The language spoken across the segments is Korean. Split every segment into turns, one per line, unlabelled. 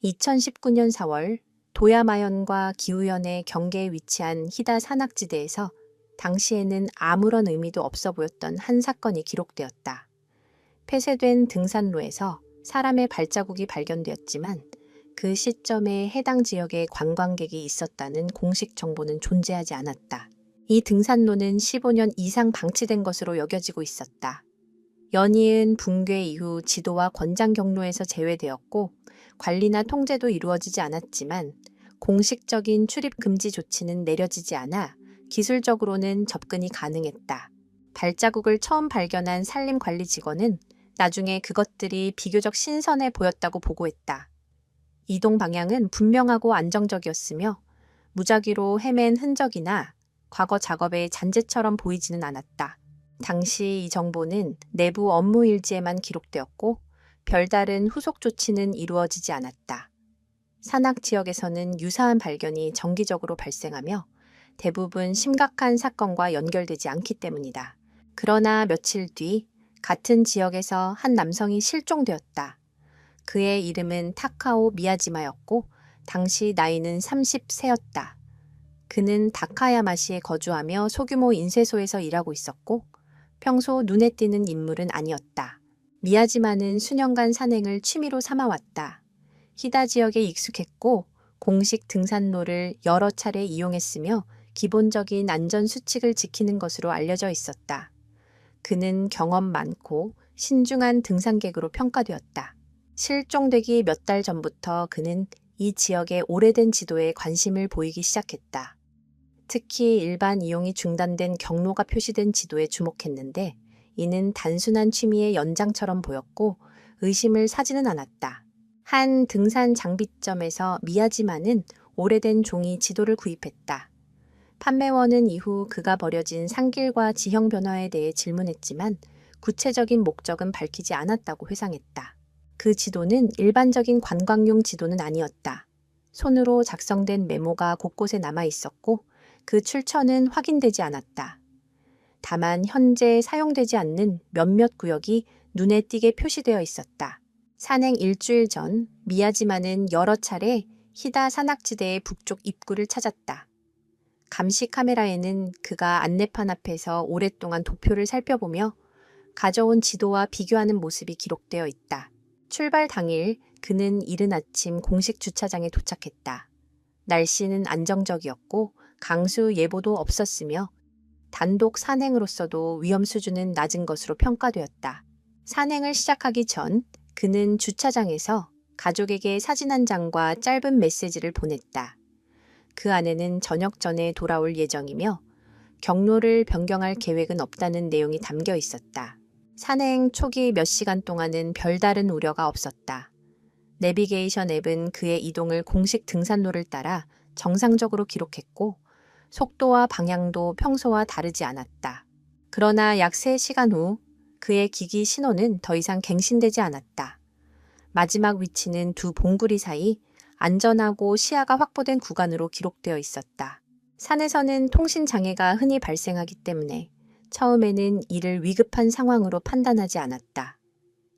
2019년 4월 도야마현과 기우현의 경계에 위치한 히다 산악지대에서 당시에는 아무런 의미도 없어 보였던 한 사건이 기록되었다. 폐쇄된 등산로에서 사람의 발자국이 발견되었지만 그 시점에 해당 지역에 관광객이 있었다는 공식 정보는 존재하지 않았다. 이 등산로는 15년 이상 방치된 것으로 여겨지고 있었다. 연이은 붕괴 이후 지도와 권장 경로에서 제외되었고 관리나 통제도 이루어지지 않았지만 공식적인 출입 금지 조치는 내려지지 않아 기술적으로는 접근이 가능했다. 발자국을 처음 발견한 산림관리 직원은 나중에 그것들이 비교적 신선해 보였다고 보고했다. 이동 방향은 분명하고 안정적이었으며 무작위로 헤맨 흔적이나 과거 작업의 잔재처럼 보이지는 않았다. 당시 이 정보는 내부 업무 일지에만 기록되었고 별다른 후속 조치는 이루어지지 않았다. 산악 지역에서는 유사한 발견이 정기적으로 발생하며 대부분 심각한 사건과 연결되지 않기 때문이다. 그러나 며칠 뒤 같은 지역에서 한 남성이 실종되었다. 그의 이름은 타카오 미야지마였고 당시 나이는 30세였다. 그는 다카야마시에 거주하며 소규모 인쇄소에서 일하고 있었고 평소 눈에 띄는 인물은 아니었다. 미야지마는 수년간 산행을 취미로 삼아왔다. 히다 지역에 익숙했고 공식 등산로를 여러 차례 이용했으며 기본적인 안전 수칙을 지키는 것으로 알려져 있었다. 그는 경험 많고 신중한 등산객으로 평가되었다. 실종되기 몇 달 전부터 그는 이 지역의 오래된 지도에 관심을 보이기 시작했다. 특히 일반 이용이 중단된 경로가 표시된 지도에 주목했는데 이는 단순한 취미의 연장처럼 보였고 의심을 사지는 않았다. 한 등산 장비점에서 미야지마는 오래된 종이 지도를 구입했다. 판매원은 이후 그가 버려진 산길과 지형 변화에 대해 질문했지만 구체적인 목적은 밝히지 않았다고 회상했다. 그 지도는 일반적인 관광용 지도는 아니었다. 손으로 작성된 메모가 곳곳에 남아 있었고 그 출처는 확인되지 않았다. 다만 현재 사용되지 않는 몇몇 구역이 눈에 띄게 표시되어 있었다. 산행 일주일 전 미야지마는 여러 차례 히다 산악지대의 북쪽 입구를 찾았다. 감시 카메라에는 그가 안내판 앞에서 오랫동안 도표를 살펴보며 가져온 지도와 비교하는 모습이 기록되어 있다. 출발 당일 그는 이른 아침 공식 주차장에 도착했다. 날씨는 안정적이었고 강수 예보도 없었으며 단독 산행으로서도 위험 수준은 낮은 것으로 평가되었다. 산행을 시작하기 전 그는 주차장에서 가족에게 사진 한 장과 짧은 메시지를 보냈다. 그 안에는 저녁 전에 돌아올 예정이며 경로를 변경할 계획은 없다는 내용이 담겨 있었다. 산행 초기 몇 시간 동안은 별다른 우려가 없었다. 내비게이션 앱은 그의 이동을 공식 등산로를 따라 정상적으로 기록했고 속도와 방향도 평소와 다르지 않았다. 그러나 약 3시간 후 그의 기기 신호는 더 이상 갱신되지 않았다. 마지막 위치는 두 봉구리 사이 안전하고 시야가 확보된 구간으로 기록되어 있었다. 산에서는 통신 장애가 흔히 발생하기 때문에 처음에는 이를 위급한 상황으로 판단하지 않았다.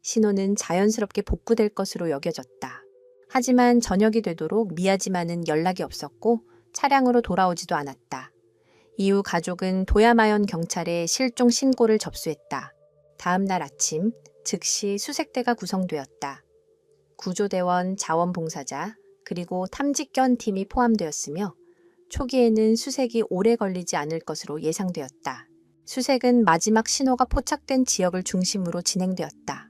신호는 자연스럽게 복구될 것으로 여겨졌다. 하지만 저녁이 되도록 미야지마는 연락이 없었고 차량으로 돌아오지도 않았다. 이후 가족은 도야마현 경찰에 실종 신고를 접수했다. 다음 날 아침 즉시 수색대가 구성되었다. 구조대원, 자원봉사자, 그리고 탐지견 팀이 포함되었으며 초기에는 수색이 오래 걸리지 않을 것으로 예상되었다. 수색은 마지막 신호가 포착된 지역을 중심으로 진행되었다.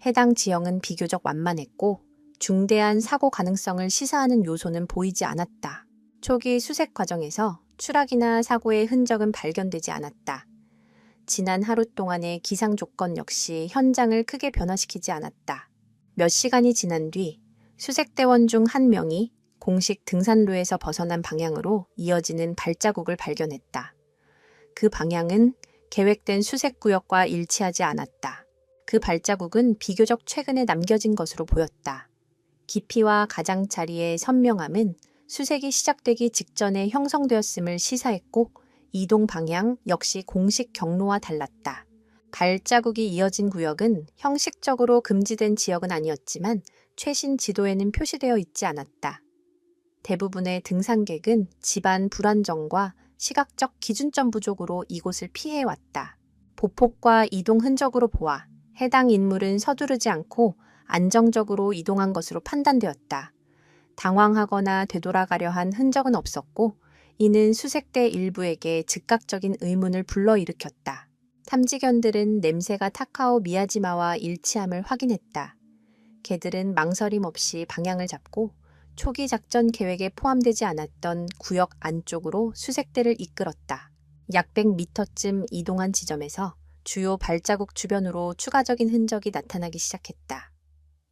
해당 지형은 비교적 완만했고 중대한 사고 가능성을 시사하는 요소는 보이지 않았다. 초기 수색 과정에서 추락이나 사고의 흔적은 발견되지 않았다. 지난 하루 동안의 기상 조건 역시 현장을 크게 변화시키지 않았다. 몇 시간이 지난 뒤 수색대원 중 한 명이 공식 등산로에서 벗어난 방향으로 이어지는 발자국을 발견했다. 그 방향은 계획된 수색구역과 일치하지 않았다. 그 발자국은 비교적 최근에 남겨진 것으로 보였다. 깊이와 가장자리의 선명함은 수색이 시작되기 직전에 형성되었음을 시사했고 이동 방향 역시 공식 경로와 달랐다. 발자국이 이어진 구역은 형식적으로 금지된 지역은 아니었지만 최신 지도에는 표시되어 있지 않았다. 대부분의 등산객은 집안 불안정과 시각적 기준점 부족으로 이곳을 피해왔다. 보폭과 이동 흔적으로 보아 해당 인물은 서두르지 않고 안정적으로 이동한 것으로 판단되었다. 당황하거나 되돌아가려 한 흔적은 없었고 이는 수색대 일부에게 즉각적인 의문을 불러일으켰다. 탐지견들은 냄새가 타카오 미야지마와 일치함을 확인했다. 개들은 망설임 없이 방향을 잡고 초기 작전 계획에 포함되지 않았던 구역 안쪽으로 수색대를 이끌었다. 약 100m쯤 이동한 지점에서 주요 발자국 주변으로 추가적인 흔적이 나타나기 시작했다.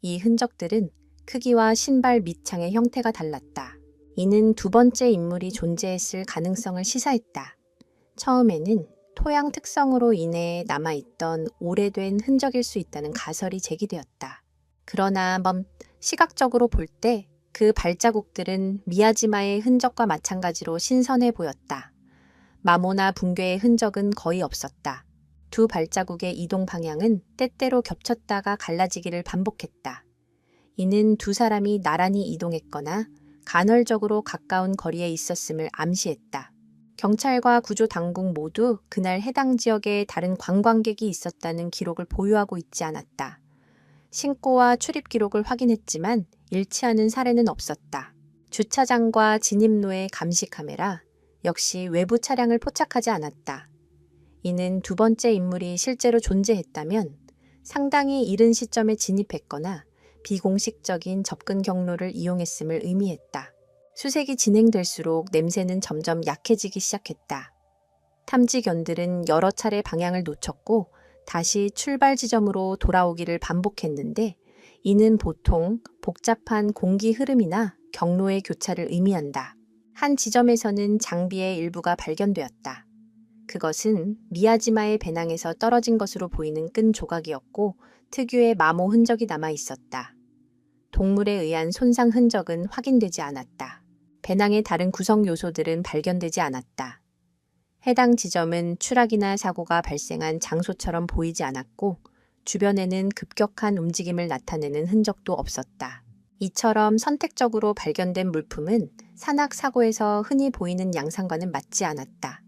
이 흔적들은 크기와 신발 밑창의 형태가 달랐다. 이는 두 번째 인물이 존재했을 가능성을 시사했다. 처음에는 토양 특성으로 인해 남아있던 오래된 흔적일 수 있다는 가설이 제기되었다. 그러나 시각적으로 볼 때 그 발자국들은 미야지마의 흔적과 마찬가지로 신선해 보였다. 마모나 붕괴의 흔적은 거의 없었다. 두 발자국의 이동 방향은 때때로 겹쳤다가 갈라지기를 반복했다. 이는 두 사람이 나란히 이동했거나 간헐적으로 가까운 거리에 있었음을 암시했다. 경찰과 구조당국 모두 그날 해당 지역에 다른 관광객이 있었다는 기록을 보유하고 있지 않았다. 신고와 출입 기록을 확인했지만 일치하는 사례는 없었다. 주차장과 진입로의 감시 카메라 역시 외부 차량을 포착하지 않았다. 이는 두 번째 인물이 실제로 존재했다면 상당히 이른 시점에 진입했거나 비공식적인 접근 경로를 이용했음을 의미했다. 수색이 진행될수록 냄새는 점점 약해지기 시작했다. 탐지견들은 여러 차례 방향을 놓쳤고 다시 출발 지점으로 돌아오기를 반복했는데 이는 보통 복잡한 공기 흐름이나 경로의 교차를 의미한다. 한 지점에서는 장비의 일부가 발견되었다. 그것은 미야지마의 배낭에서 떨어진 것으로 보이는 끈 조각이었고 특유의 마모 흔적이 남아 있었다. 동물에 의한 손상 흔적은 확인되지 않았다. 배낭의 다른 구성 요소들은 발견되지 않았다. 해당 지점은 추락이나 사고가 발생한 장소처럼 보이지 않았고 주변에는 급격한 움직임을 나타내는 흔적도 없었다. 이처럼 선택적으로 발견된 물품은 산악 사고에서 흔히 보이는 양상과는 맞지 않았다.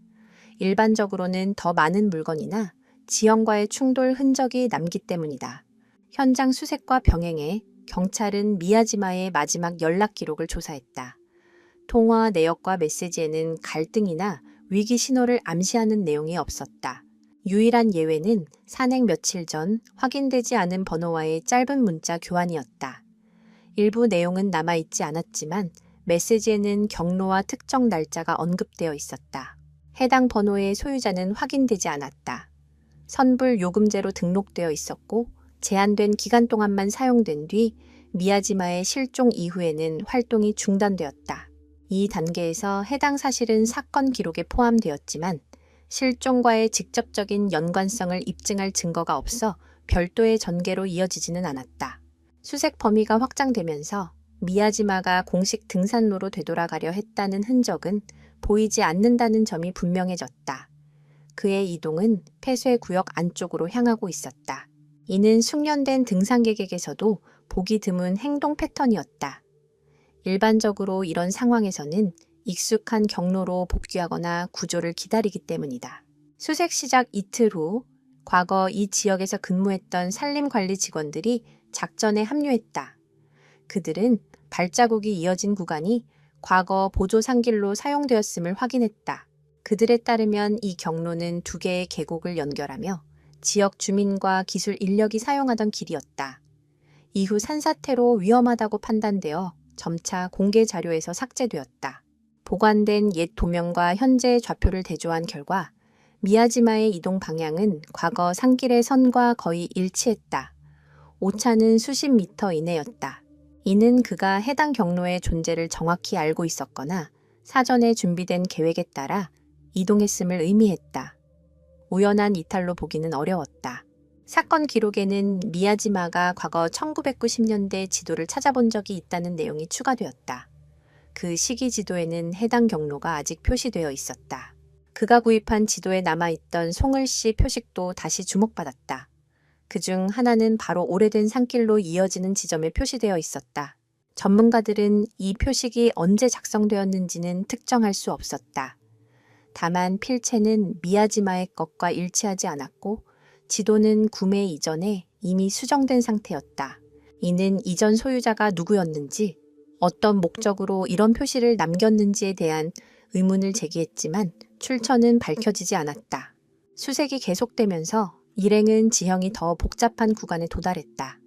일반적으로는 더 많은 물건이나 지형과의 충돌 흔적이 남기 때문이다. 현장 수색과 병행해 경찰은 미야지마의 마지막 연락 기록을 조사했다. 통화 내역과 메시지에는 갈등이나 위기 신호를 암시하는 내용이 없었다. 유일한 예외는 산행 며칠 전 확인되지 않은 번호와의 짧은 문자 교환이었다. 일부 내용은 남아있지 않았지만 메시지에는 경로와 특정 날짜가 언급되어 있었다. 해당 번호의 소유자는 확인되지 않았다. 선불 요금제로 등록되어 있었고 제한된 기간 동안만 사용된 뒤 미야지마의 실종 이후에는 활동이 중단되었다. 이 단계에서 해당 사실은 사건 기록에 포함되었지만 실종과의 직접적인 연관성을 입증할 증거가 없어 별도의 전개로 이어지지는 않았다. 수색 범위가 확장되면서 미야지마가 공식 등산로로 되돌아가려 했다는 흔적은 보이지 않는다는 점이 분명해졌다. 그의 이동은 폐쇄 구역 안쪽으로 향하고 있었다. 이는 숙련된 등산객에게서도 보기 드문 행동 패턴이었다. 일반적으로 이런 상황에서는 익숙한 경로로 복귀하거나 구조를 기다리기 때문이다. 수색 시작 이틀 후 과거 이 지역에서 근무했던 산림관리 직원들이 작전에 합류했다. 그들은 발자국이 이어진 구간이 과거 보조산길로 사용되었음을 확인했다. 그들에 따르면 이 경로는 두 개의 계곡을 연결하며 지역 주민과 기술 인력이 사용하던 길이었다. 이후 산사태로 위험하다고 판단되어 점차 공개 자료에서 삭제되었다. 보관된 옛 도면과 현재의 좌표를 대조한 결과 미야지마의 이동 방향은 과거 산길의 선과 거의 일치했다. 오차는 수십 미터 이내였다. 이는 그가 해당 경로의 존재를 정확히 알고 있었거나 사전에 준비된 계획에 따라 이동했음을 의미했다. 우연한 이탈로 보기는 어려웠다. 사건 기록에는 미야지마가 과거 1990년대 지도를 찾아본 적이 있다는 내용이 추가되었다. 그 시기 지도에는 해당 경로가 아직 표시되어 있었다. 그가 구입한 지도에 남아있던 송을씨 표식도 다시 주목받았다. 그중 하나는 바로 오래된 산길로 이어지는 지점에 표시되어 있었다. 전문가들은 이 표식이 언제 작성되었는지는 특정할 수 없었다. 다만 필체는 미야지마의 것과 일치하지 않았고 지도는 구매 이전에 이미 수정된 상태였다. 이는 이전 소유자가 누구였는지, 어떤 목적으로 이런 표시를 남겼는지에 대한 의문을 제기했지만 출처는 밝혀지지 않았다. 수색이 계속되면서 일행은 지형이 더 복잡한 구간에 도달했다.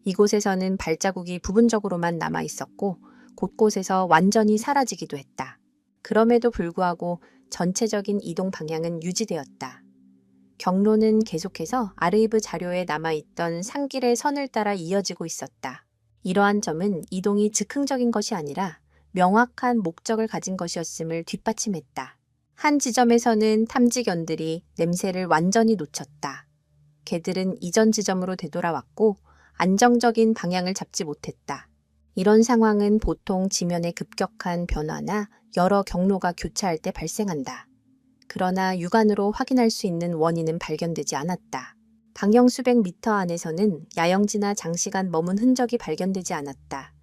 이곳에서는 발자국이 부분적으로만 남아 있었고 곳곳에서 완전히 사라지기도 했다. 그럼에도 불구하고 전체적인 이동 방향은 유지되었다. 경로는 계속해서 아르이브 자료에 남아있던 산길의 선을 따라 이어지고 있었다. 이러한 점은 이동이 즉흥적인 것이 아니라 명확한 목적을 가진 것이었음을 뒷받침했다. 한 지점에서는 탐지견들이 냄새를 완전히 놓쳤다. 개들은 이전 지점으로 되돌아왔고 안정적인 방향을 잡지 못했다. 이런 상황은 보통 지면의 급격한 변화나 여러 경로가 교차할 때 발생한다. 그러나 육안으로 확인할 수 있는 원인은 발견되지 않았다. 방형 수백 미터 안에서는 야영지나 장시간 머문 흔적이 발견되지 않았다.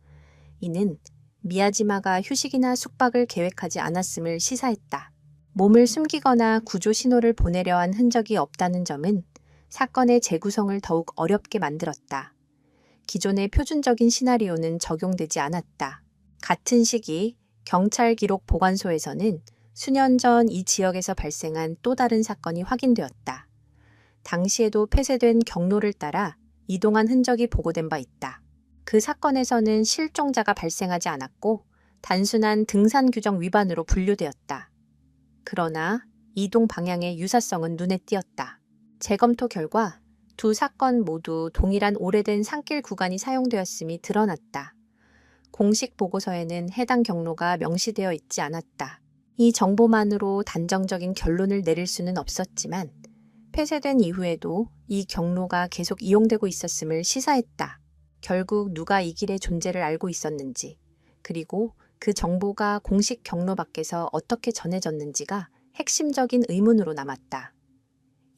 이는 미야지마가 휴식이나 숙박을 계획하지 않았음을 시사했다. 몸을 숨기거나 구조 신호를 보내려 한 흔적이 없다는 점은 사건의 재구성을 더욱 어렵게 만들었다. 기존의 표준적인 시나리오는 적용되지 않았다. 같은 시기 경찰 기록 보관소에서는 수년 전 이 지역에서 발생한 또 다른 사건이 확인되었다. 당시에도 폐쇄된 경로를 따라 이동한 흔적이 보고된 바 있다. 그 사건에서는 실종자가 발생하지 않았고 단순한 등산 규정 위반으로 분류되었다. 그러나 이동 방향의 유사성은 눈에 띄었다. 재검토 결과 두 사건 모두 동일한 오래된 산길 구간이 사용되었음이 드러났다. 공식 보고서에는 해당 경로가 명시되어 있지 않았다. 이 정보만으로 단정적인 결론을 내릴 수는 없었지만 폐쇄된 이후에도 이 경로가 계속 이용되고 있었음을 시사했다. 결국 누가 이 길의 존재를 알고 있었는지, 그리고 그 정보가 공식 경로 밖에서 어떻게 전해졌는지가 핵심적인 의문으로 남았다.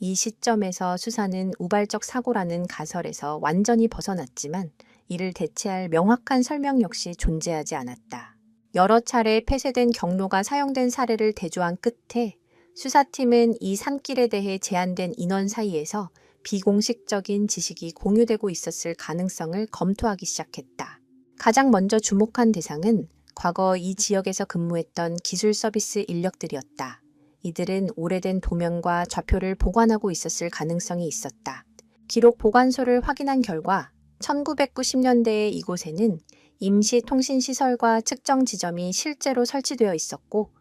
이 시점에서 수사는 우발적 사고라는 가설에서 완전히 벗어났지만 이를 대체할 명확한 설명 역시 존재하지 않았다. 여러 차례 폐쇄된 경로가 사용된 사례를 대조한 끝에 수사팀은 이 산길에 대해 제한된 인원 사이에서 비공식적인 지식이 공유되고 있었을 가능성을 검토하기 시작했다. 가장 먼저 주목한 대상은 과거 이 지역에서 근무했던 기술 서비스 인력들이었다. 이들은 오래된 도면과 좌표를 보관하고 있었을 가능성이 있었다. 기록 보관소를 확인한 결과 1990년대에 이곳에는 임시 통신시설과 측정 지점이 실제로 설치되어 있었고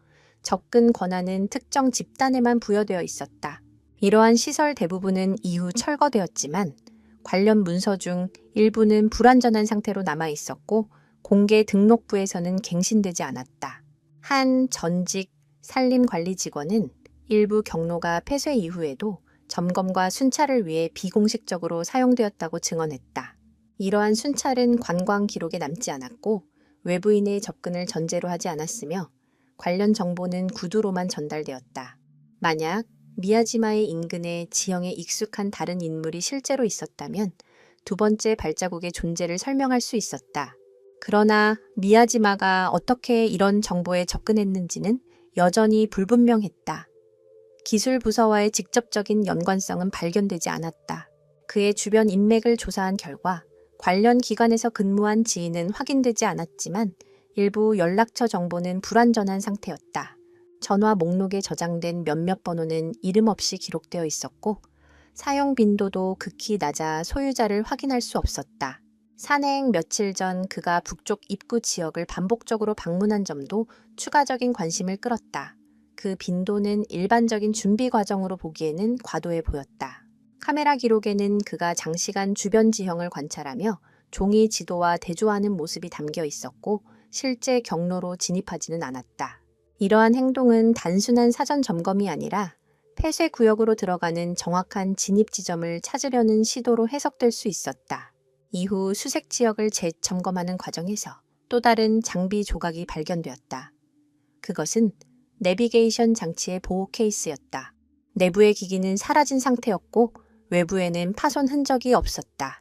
접근 권한은 특정 집단에만 부여되어 있었다. 이러한 시설 대부분은 이후 철거되었지만 관련 문서 중 일부는 불완전한 상태로 남아 있었고 공개 등록부에서는 갱신되지 않았다. 한 전직 산림관리 직원은 일부 경로가 폐쇄 이후에도 점검과 순찰을 위해 비공식적으로 사용되었다고 증언했다. 이러한 순찰은 관광 기록에 남지 않았고 외부인의 접근을 전제로 하지 않았으며 관련 정보는 구두로만 전달되었다. 만약 미야지마의 인근에 지형에 익숙한 다른 인물이 실제로 있었다면 두 번째 발자국의 존재를 설명할 수 있었다. 그러나 미야지마가 어떻게 이런 정보에 접근했는지는 여전히 불분명했다. 기술 부서와의 직접적인 연관성은 발견되지 않았다. 그의 주변 인맥을 조사한 결과 관련 기관에서 근무한 지인은 확인되지 않았지만 일부 연락처 정보는 불완전한 상태였다. 전화 목록에 저장된 몇몇 번호는 이름 없이 기록되어 있었고 사용 빈도도 극히 낮아 소유자를 확인할 수 없었다. 산행 며칠 전 그가 북쪽 입구 지역을 반복적으로 방문한 점도 추가적인 관심을 끌었다. 그 빈도는 일반적인 준비 과정으로 보기에는 과도해 보였다. 카메라 기록에는 그가 장시간 주변 지형을 관찰하며 종이 지도와 대조하는 모습이 담겨 있었고 실제 경로로 진입하지는 않았다. 이러한 행동은 단순한 사전 점검이 아니라 폐쇄 구역으로 들어가는 정확한 진입 지점을 찾으려는 시도로 해석될 수 있었다. 이후 수색 지역을 재점검하는 과정에서 또 다른 장비 조각이 발견되었다. 그것은 내비게이션 장치의 보호 케이스였다. 내부의 기기는 사라진 상태였고 외부에는 파손 흔적이 없었다.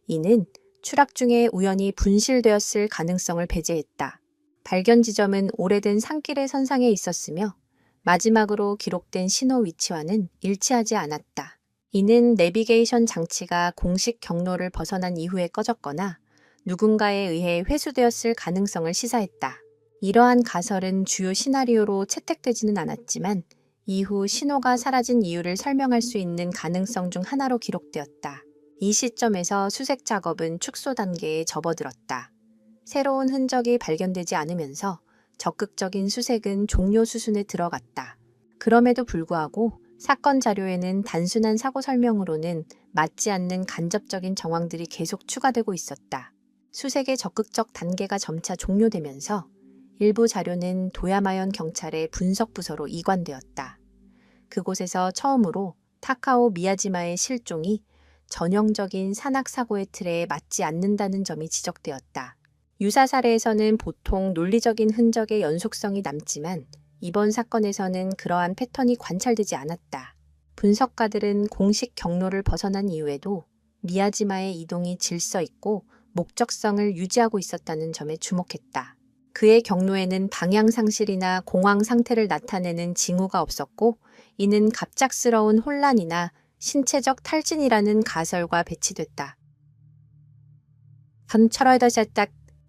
이는 추락 중에 우연히 분실되었을 가능성을 배제했다. 발견 지점은 오래된 산길의 선상에 있었으며 마지막으로 기록된 신호 위치와는 일치하지 않았다. 이는 내비게이션 장치가 공식 경로를 벗어난 이후에 꺼졌거나 누군가에 의해 회수되었을 가능성을 시사했다. 이러한 가설은 주요 시나리오로 채택되지는 않았지만 이후 신호가 사라진 이유를 설명할 수 있는 가능성 중 하나로 기록되었다. 이 시점에서 수색 작업은 축소 단계에 접어들었다. 새로운 흔적이 발견되지 않으면서 적극적인 수색은 종료 수순에 들어갔다. 그럼에도 불구하고 사건 자료에는 단순한 사고 설명으로는 맞지 않는 간접적인 정황들이 계속 추가되고 있었다. 수색의 적극적 단계가 점차 종료되면서 일부 자료는 도야마현 경찰의 분석 부서로 이관되었다. 그곳에서 처음으로 타카오 미야지마의 실종이 전형적인 산악 사고의 틀에 맞지 않는다는 점이 지적되었다. 유사 사례에서는 보통 논리적인 흔적의 연속성이 남지만 이번 사건에서는 그러한 패턴이 관찰되지 않았다. 분석가들은 공식 경로를 벗어난 이후에도 미야지마의 이동이 질서 있고 목적성을 유지하고 있었다는 점에 주목했다. 그의 경로에는 방향 상실이나 공황 상태를 나타내는 징후가 없었고 이는 갑작스러운 혼란이나 신체적 탈진이라는 가설과 배치됐다. 현철어다셨다.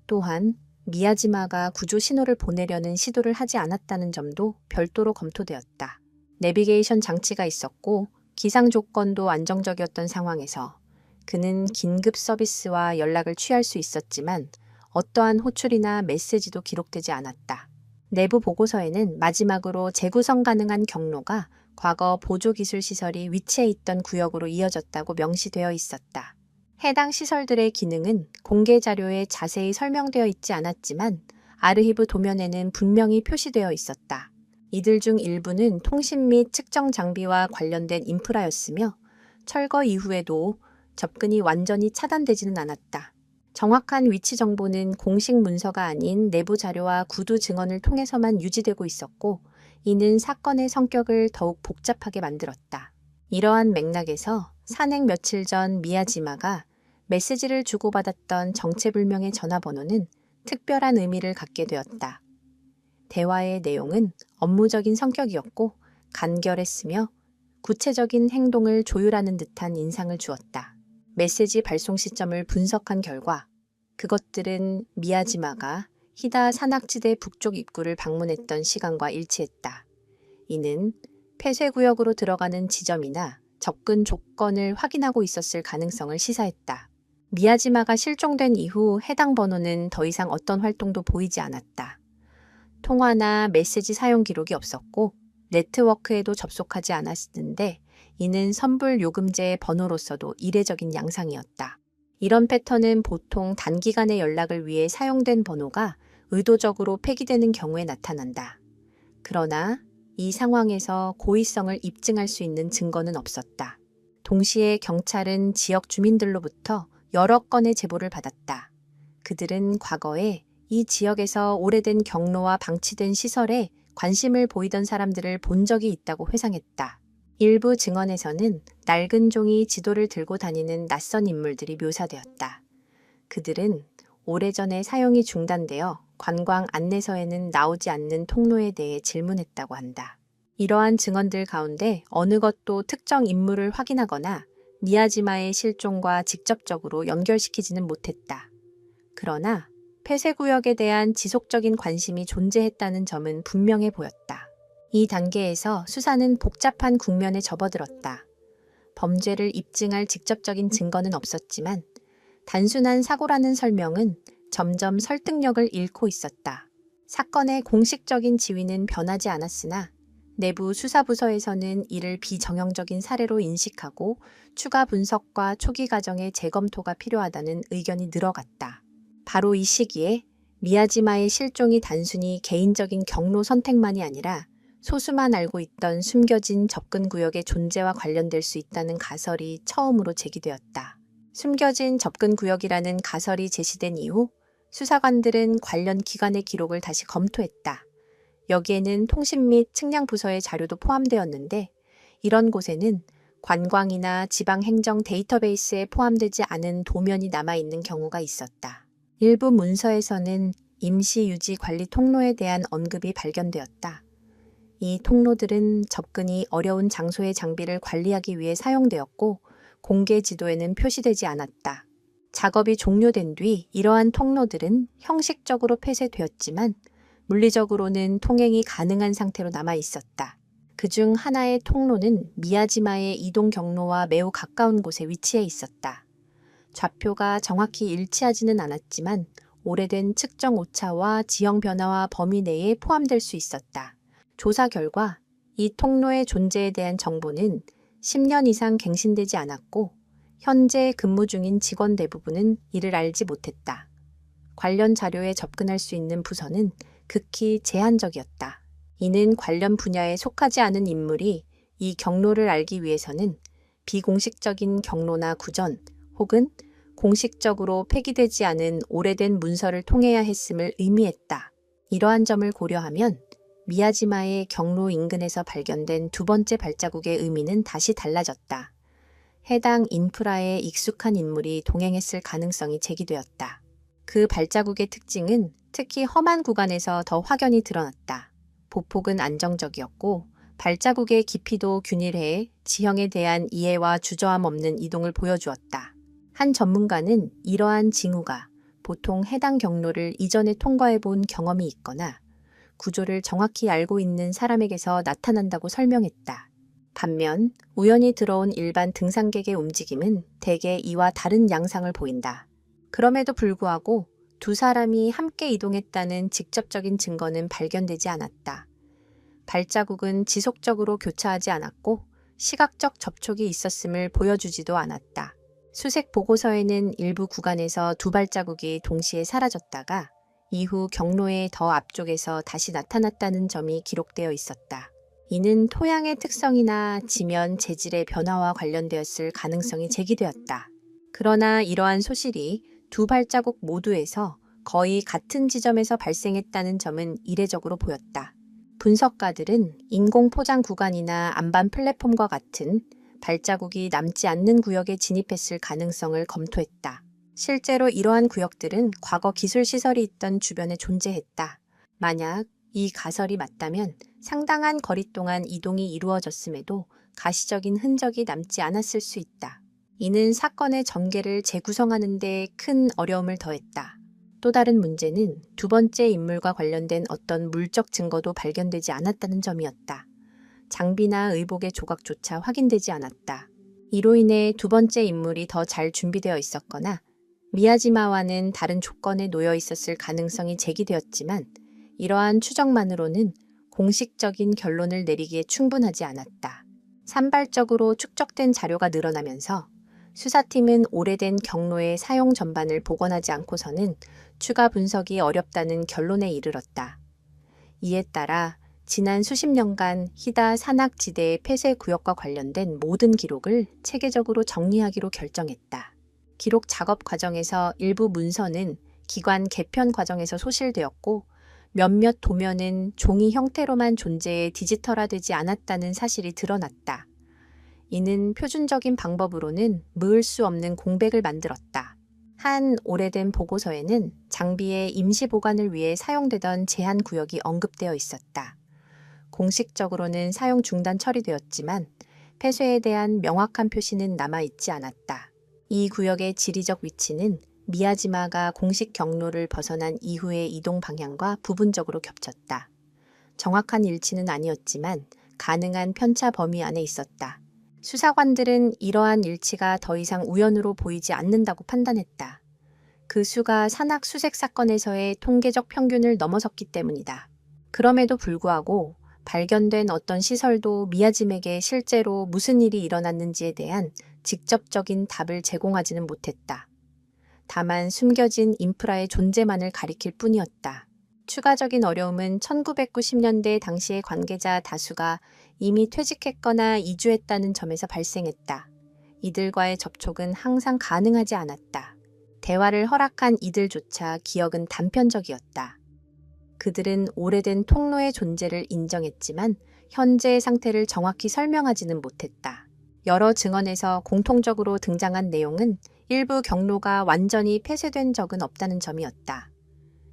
또한 미야지마가 구조 신호를 보내려는 시도를 하지 않았다는 점도 별도로 검토되었다. 내비게이션 장치가 있었고 기상 조건도 안정적이었던 상황에서 그는 긴급 서비스와 연락을 취할 수 있었지만 어떠한 호출이나 메시지도 기록되지 않았다. 내부 보고서에는 마지막으로 재구성 가능한 경로가 과거 보조기술시설이 위치해 있던 구역으로 이어졌다고 명시되어 있었다. 해당 시설들의 기능은 공개 자료에 자세히 설명되어 있지 않았지만 아르히브 도면에는 분명히 표시되어 있었다. 이들 중 일부는 통신 및 측정 장비와 관련된 인프라였으며 철거 이후에도 접근이 완전히 차단되지는 않았다. 정확한 위치 정보는 공식 문서가 아닌 내부 자료와 구두 증언을 통해서만 유지되고 있었고 이는 사건의 성격을 더욱 복잡하게 만들었다. 이러한 맥락에서 산행 며칠 전 미야지마가 메시지를 주고받았던 정체불명의 전화번호는 특별한 의미를 갖게 되었다. 대화의 내용은 업무적인 성격이었고 간결했으며 구체적인 행동을 조율하는 듯한 인상을 주었다. 메시지 발송 시점을 분석한 결과 그것들은 미야지마가 히다 산악지대 북쪽 입구를 방문했던 시간과 일치했다. 이는 폐쇄구역으로 들어가는 지점이나 접근 조건을 확인하고 있었을 가능성을 시사했다. 미야지마가 실종된 이후 해당 번호는 더 이상 어떤 활동도 보이지 않았다. 통화나 메시지 사용 기록이 없었고 네트워크에도 접속하지 않았는데 이는 선불 요금제의 번호로서도 이례적인 양상이었다. 이런 패턴은 보통 단기간의 연락을 위해 사용된 번호가 의도적으로 폐기되는 경우에 나타난다. 그러나 이 상황에서 고의성을 입증할 수 있는 증거는 없었다. 동시에 경찰은 지역 주민들로부터 여러 건의 제보를 받았다. 그들은 과거에 이 지역에서 오래된 경로와 방치된 시설에 관심을 보이던 사람들을 본 적이 있다고 회상했다. 일부 증언에서는 낡은 종이 지도를 들고 다니는 낯선 인물들이 묘사되었다. 그들은 오래전에 사용이 중단되어 관광 안내서에는 나오지 않는 통로에 대해 질문했다고 한다. 이러한 증언들 가운데 어느 것도 특정 인물을 확인하거나 미야지마의 실종과 직접적으로 연결시키지는 못했다. 그러나 폐쇄구역에 대한 지속적인 관심이 존재했다는 점은 분명해 보였다. 이 단계에서 수사는 복잡한 국면에 접어들었다. 범죄를 입증할 직접적인 증거는 없었지만 단순한 사고라는 설명은 점점 설득력을 잃고 있었다. 사건의 공식적인 지위는 변하지 않았으나 내부 수사부서에서는 이를 비정형적인 사례로 인식하고 추가 분석과 초기 과정의 재검토가 필요하다는 의견이 늘어갔다. 바로 이 시기에 미야지마의 실종이 단순히 개인적인 경로 선택만이 아니라 소수만 알고 있던 숨겨진 접근 구역의 존재와 관련될 수 있다는 가설이 처음으로 제기되었다. 숨겨진 접근 구역이라는 가설이 제시된 이후 수사관들은 관련 기관의 기록을 다시 검토했다. 여기에는 통신 및 측량 부서의 자료도 포함되었는데 이런 곳에는 관광이나 지방행정 데이터베이스에 포함되지 않은 도면이 남아있는 경우가 있었다. 일부 문서에서는 임시유지 관리 통로에 대한 언급이 발견되었다. 이 통로들은 접근이 어려운 장소의 장비를 관리하기 위해 사용되었고 공개 지도에는 표시되지 않았다. 작업이 종료된 뒤 이러한 통로들은 형식적으로 폐쇄되었지만 물리적으로는 통행이 가능한 상태로 남아 있었다. 그중 하나의 통로는 미야지마의 이동 경로와 매우 가까운 곳에 위치해 있었다. 좌표가 정확히 일치하지는 않았지만 오래된 측정 오차와 지형 변화와 범위 내에 포함될 수 있었다. 조사 결과 이 통로의 존재에 대한 정보는 10년 이상 갱신되지 않았고 현재 근무 중인 직원 대부분은 이를 알지 못했다. 관련 자료에 접근할 수 있는 부서는 극히 제한적이었다. 이는 관련 분야에 속하지 않은 인물이 이 경로를 알기 위해서는 비공식적인 경로나 구전 혹은 공식적으로 폐기되지 않은 오래된 문서를 통해야 했음을 의미했다. 이러한 점을 고려하면 미야지마의 경로 인근에서 발견된 두 번째 발자국의 의미는 다시 달라졌다. 해당 인프라에 익숙한 인물이 동행했을 가능성이 제기되었다. 그 발자국의 특징은 특히 험한 구간에서 더 확연히 드러났다. 보폭은 안정적이었고 발자국의 깊이도 균일해 지형에 대한 이해와 주저함 없는 이동을 보여주었다. 한 전문가는 이러한 징후가 보통 해당 경로를 이전에 통과해 본 경험이 있거나 구조를 정확히 알고 있는 사람에게서 나타난다고 설명했다. 반면 우연히 들어온 일반 등산객의 움직임은 대개 이와 다른 양상을 보인다. 그럼에도 불구하고 두 사람이 함께 이동했다는 직접적인 증거는 발견되지 않았다. 발자국은 지속적으로 교차하지 않았고 시각적 접촉이 있었음을 보여주지도 않았다. 수색 보고서에는 일부 구간에서 두 발자국이 동시에 사라졌다가 이후 경로의 더 앞쪽에서 다시 나타났다는 점이 기록되어 있었다. 이는 토양의 특성이나 지면 재질의 변화와 관련되었을 가능성이 제기되었다. 그러나 이러한 소실이 두 발자국 모두에서 거의 같은 지점에서 발생했다는 점은 이례적으로 보였다. 분석가들은 인공 포장 구간이나 안반 플랫폼과 같은 발자국이 남지 않는 구역에 진입했을 가능성을 검토했다. 실제로 이러한 구역들은 과거 기술 시설이 있던 주변에 존재했다. 만약 이 가설이 맞다면 상당한 거리 동안 이동이 이루어졌음에도 가시적인 흔적이 남지 않았을 수 있다. 이는 사건의 전개를 재구성하는 데 큰 어려움을 더했다. 또 다른 문제는 두 번째 인물과 관련된 어떤 물적 증거도 발견되지 않았다는 점이었다. 장비나 의복의 조각조차 확인되지 않았다. 이로 인해 두 번째 인물이 더 잘 준비되어 있었거나 미야지마와는 다른 조건에 놓여 있었을 가능성이 제기되었지만 이러한 추정만으로는 공식적인 결론을 내리기에 충분하지 않았다. 산발적으로 축적된 자료가 늘어나면서 수사팀은 오래된 경로의 사용 전반을 복원하지 않고서는 추가 분석이 어렵다는 결론에 이르렀다. 이에 따라 지난 수십 년간 히다 산악지대의 폐쇄 구역과 관련된 모든 기록을 체계적으로 정리하기로 결정했다. 기록 작업 과정에서 일부 문서는 기관 개편 과정에서 소실되었고 몇몇 도면은 종이 형태로만 존재해 디지털화되지 않았다는 사실이 드러났다. 이는 표준적인 방법으로는 메울 수 없는 공백을 만들었다. 한 오래된 보고서에는 장비의 임시 보관을 위해 사용되던 제한 구역이 언급되어 있었다. 공식적으로는 사용 중단 처리되었지만 폐쇄에 대한 명확한 표시는 남아있지 않았다. 이 구역의 지리적 위치는 미야지마가 공식 경로를 벗어난 이후의 이동 방향과 부분적으로 겹쳤다. 정확한 일치는 아니었지만 가능한 편차 범위 안에 있었다. 수사관들은 이러한 일치가 더 이상 우연으로 보이지 않는다고 판단했다. 그 수가 산악 수색 사건에서의 통계적 평균을 넘어섰기 때문이다. 그럼에도 불구하고 발견된 어떤 시설도 미야지마에게 실제로 무슨 일이 일어났는지에 대한 직접적인 답을 제공하지는 못했다. 다만 숨겨진 인프라의 존재만을 가리킬 뿐이었다. 추가적인 어려움은 1990년대 당시의 관계자 다수가 이미 퇴직했거나 이주했다는 점에서 발생했다. 이들과의 접촉은 항상 가능하지 않았다. 대화를 허락한 이들조차 기억은 단편적이었다. 그들은 오래된 통로의 존재를 인정했지만 현재의 상태를 정확히 설명하지는 못했다. 여러 증언에서 공통적으로 등장한 내용은 일부 경로가 완전히 폐쇄된 적은 없다는 점이었다.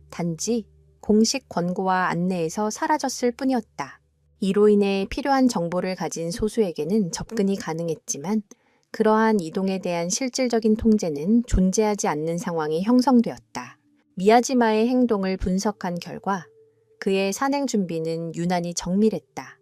단지 공식 권고와 안내에서 사라졌을 뿐이었다. 이로 인해 필요한 정보를 가진 소수에게는 접근이 가능했지만 그러한 이동에 대한 실질적인 통제는 존재하지 않는 상황이 형성되었다. 미야지마의 행동을 분석한 결과 그의 산행 준비는 유난히 정밀했다.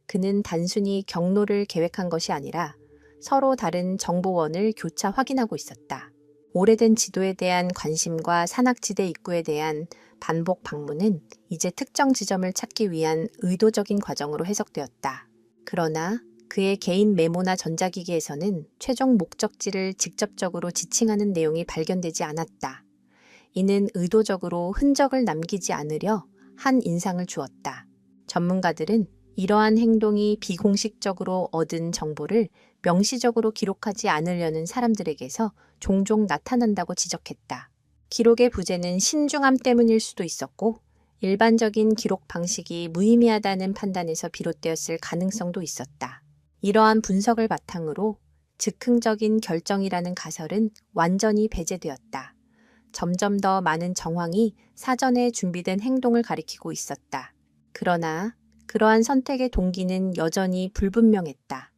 그는 단순히 경로를 계획한 것이 아니라 서로 다른 정보원을 교차 확인하고 있었다. 오래된 지도에 대한 관심과 산악지대 입구에 대한 반복 방문은 이제 특정 지점을 찾기 위한 의도적인 과정으로 해석되었다. 그러나 그의 개인 메모나 전자기기에서는 최종 목적지를 직접적으로 지칭하는 내용이 발견되지 않았다. 이는 의도적으로 흔적을 남기지 않으려 한 인상을 주었다. 전문가들은 이러한 행동이 비공식적으로 얻은 정보를 명시적으로 기록하지 않으려는 사람들에게서 종종 나타난다고 지적했다. 기록의 부재는 신중함 때문일 수도 있었고 일반적인 기록 방식이 무의미하다는 판단에서 비롯되었을 가능성도 있었다. 이러한 분석을 바탕으로 즉흥적인 결정이라는 가설은 완전히 배제되었다. 점점 더 많은 정황이 사전에 준비된 행동을 가리키고 있었다. 그러나 그러한 선택의 동기는 여전히 불분명했다.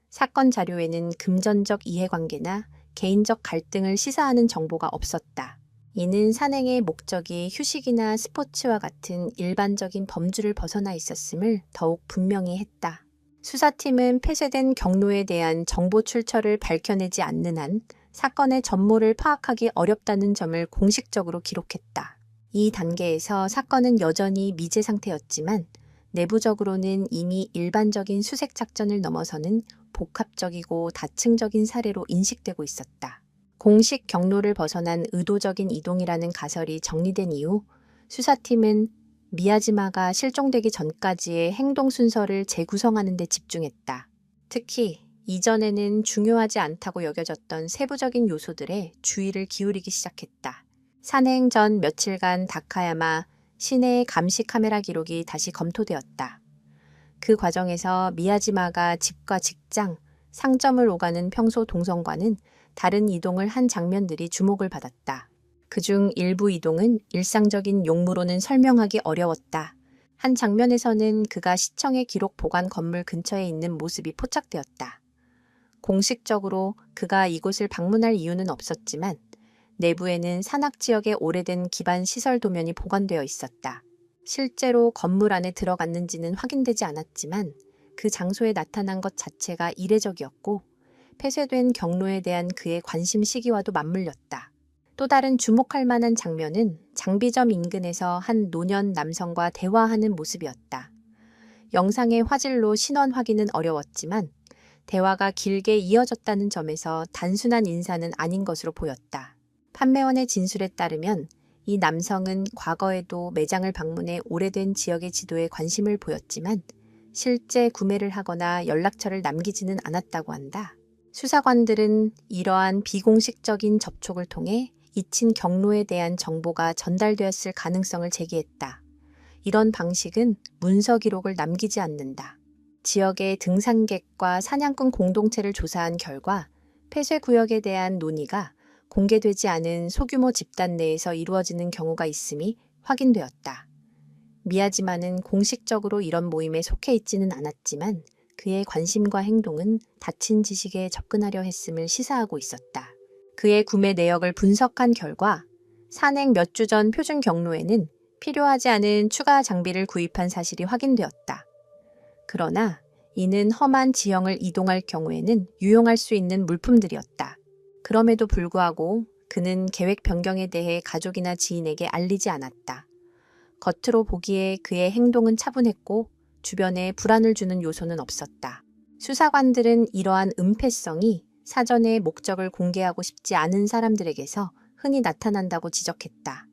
사건 자료에는 금전적 이해관계나 개인적 갈등을 시사하는 정보가 없었다. 이는 산행의 목적이 휴식이나 스포츠와 같은 일반적인 범주를 벗어나 있었음을 더욱 분명히 했다. 수사팀은 폐쇄된 경로에 대한 정보 출처를 밝혀내지 않는 한 사건의 전모를 파악하기 어렵다는 점을 공식적으로 기록했다. 이 단계에서 사건은 여전히 미제 상태였지만 내부적으로는 이미 일반적인 수색 작전을 넘어서는 복합적이고 다층적인 사례로 인식되고 있었다. 공식 경로를 벗어난 의도적인 이동이라는 가설이 정리된 이후 수사팀은 미야지마가 실종되기 전까지의 행동 순서를 재구성하는 데 집중했다. 특히 이전에는 중요하지 않다고 여겨졌던 세부적인 요소들에 주의를 기울이기 시작했다. 산행 전 며칠간 다카야마 시내의 감시 카메라 기록이 다시 검토되었다. 그 과정에서 미야지마가 집과 직장, 상점을 오가는 평소 동선과는 다른 이동을 한 장면들이 주목을 받았다. 그중 일부 이동은 일상적인 용무로는 설명하기 어려웠다. 한 장면에서는 그가 시청의 기록 보관 건물 근처에 있는 모습이 포착되었다. 공식적으로 그가 이곳을 방문할 이유는 없었지만 내부에는 산악지역의 오래된 기반 시설 도면이 보관되어 있었다. 실제로 건물 안에 들어갔는지는 확인되지 않았지만 그 장소에 나타난 것 자체가 이례적이었고 폐쇄된 경로에 대한 그의 관심 시기와도 맞물렸다. 또 다른 주목할 만한 장면은 장비점 인근에서 한 노년 남성과 대화하는 모습이었다. 영상의 화질로 신원 확인은 어려웠지만 대화가 길게 이어졌다는 점에서 단순한 인사는 아닌 것으로 보였다. 판매원의 진술에 따르면 이 남성은 과거에도 매장을 방문해 오래된 지역의 지도에 관심을 보였지만 실제 구매를 하거나 연락처를 남기지는 않았다고 한다. 수사관들은 이러한 비공식적인 접촉을 통해 잊힌 경로에 대한 정보가 전달되었을 가능성을 제기했다. 이런 방식은 문서 기록을 남기지 않는다. 지역의 등산객과 사냥꾼 공동체를 조사한 결과 폐쇄 구역에 대한 논의가 공개되지 않은 소규모 집단 내에서 이루어지는 경우가 있음이 확인되었다. 미야지마는 공식적으로 이런 모임에 속해 있지는 않았지만 그의 관심과 행동은 닫힌 지식에 접근하려 했음을 시사하고 있었다. 그의 구매 내역을 분석한 결과 산행 몇 주 전 표준 경로에는 필요하지 않은 추가 장비를 구입한 사실이 확인되었다. 그러나 이는 험한 지형을 이동할 경우에는 유용할 수 있는 물품들이었다. 그럼에도 불구하고 그는 계획 변경에 대해 가족이나 지인에게 알리지 않았다. 겉으로 보기에 그의 행동은 차분했고 주변에 불안을 주는 요소는 없었다. 수사관들은 이러한 은폐성이 사전에 목적을 공개하고 싶지 않은 사람들에게서 흔히 나타난다고 지적했다.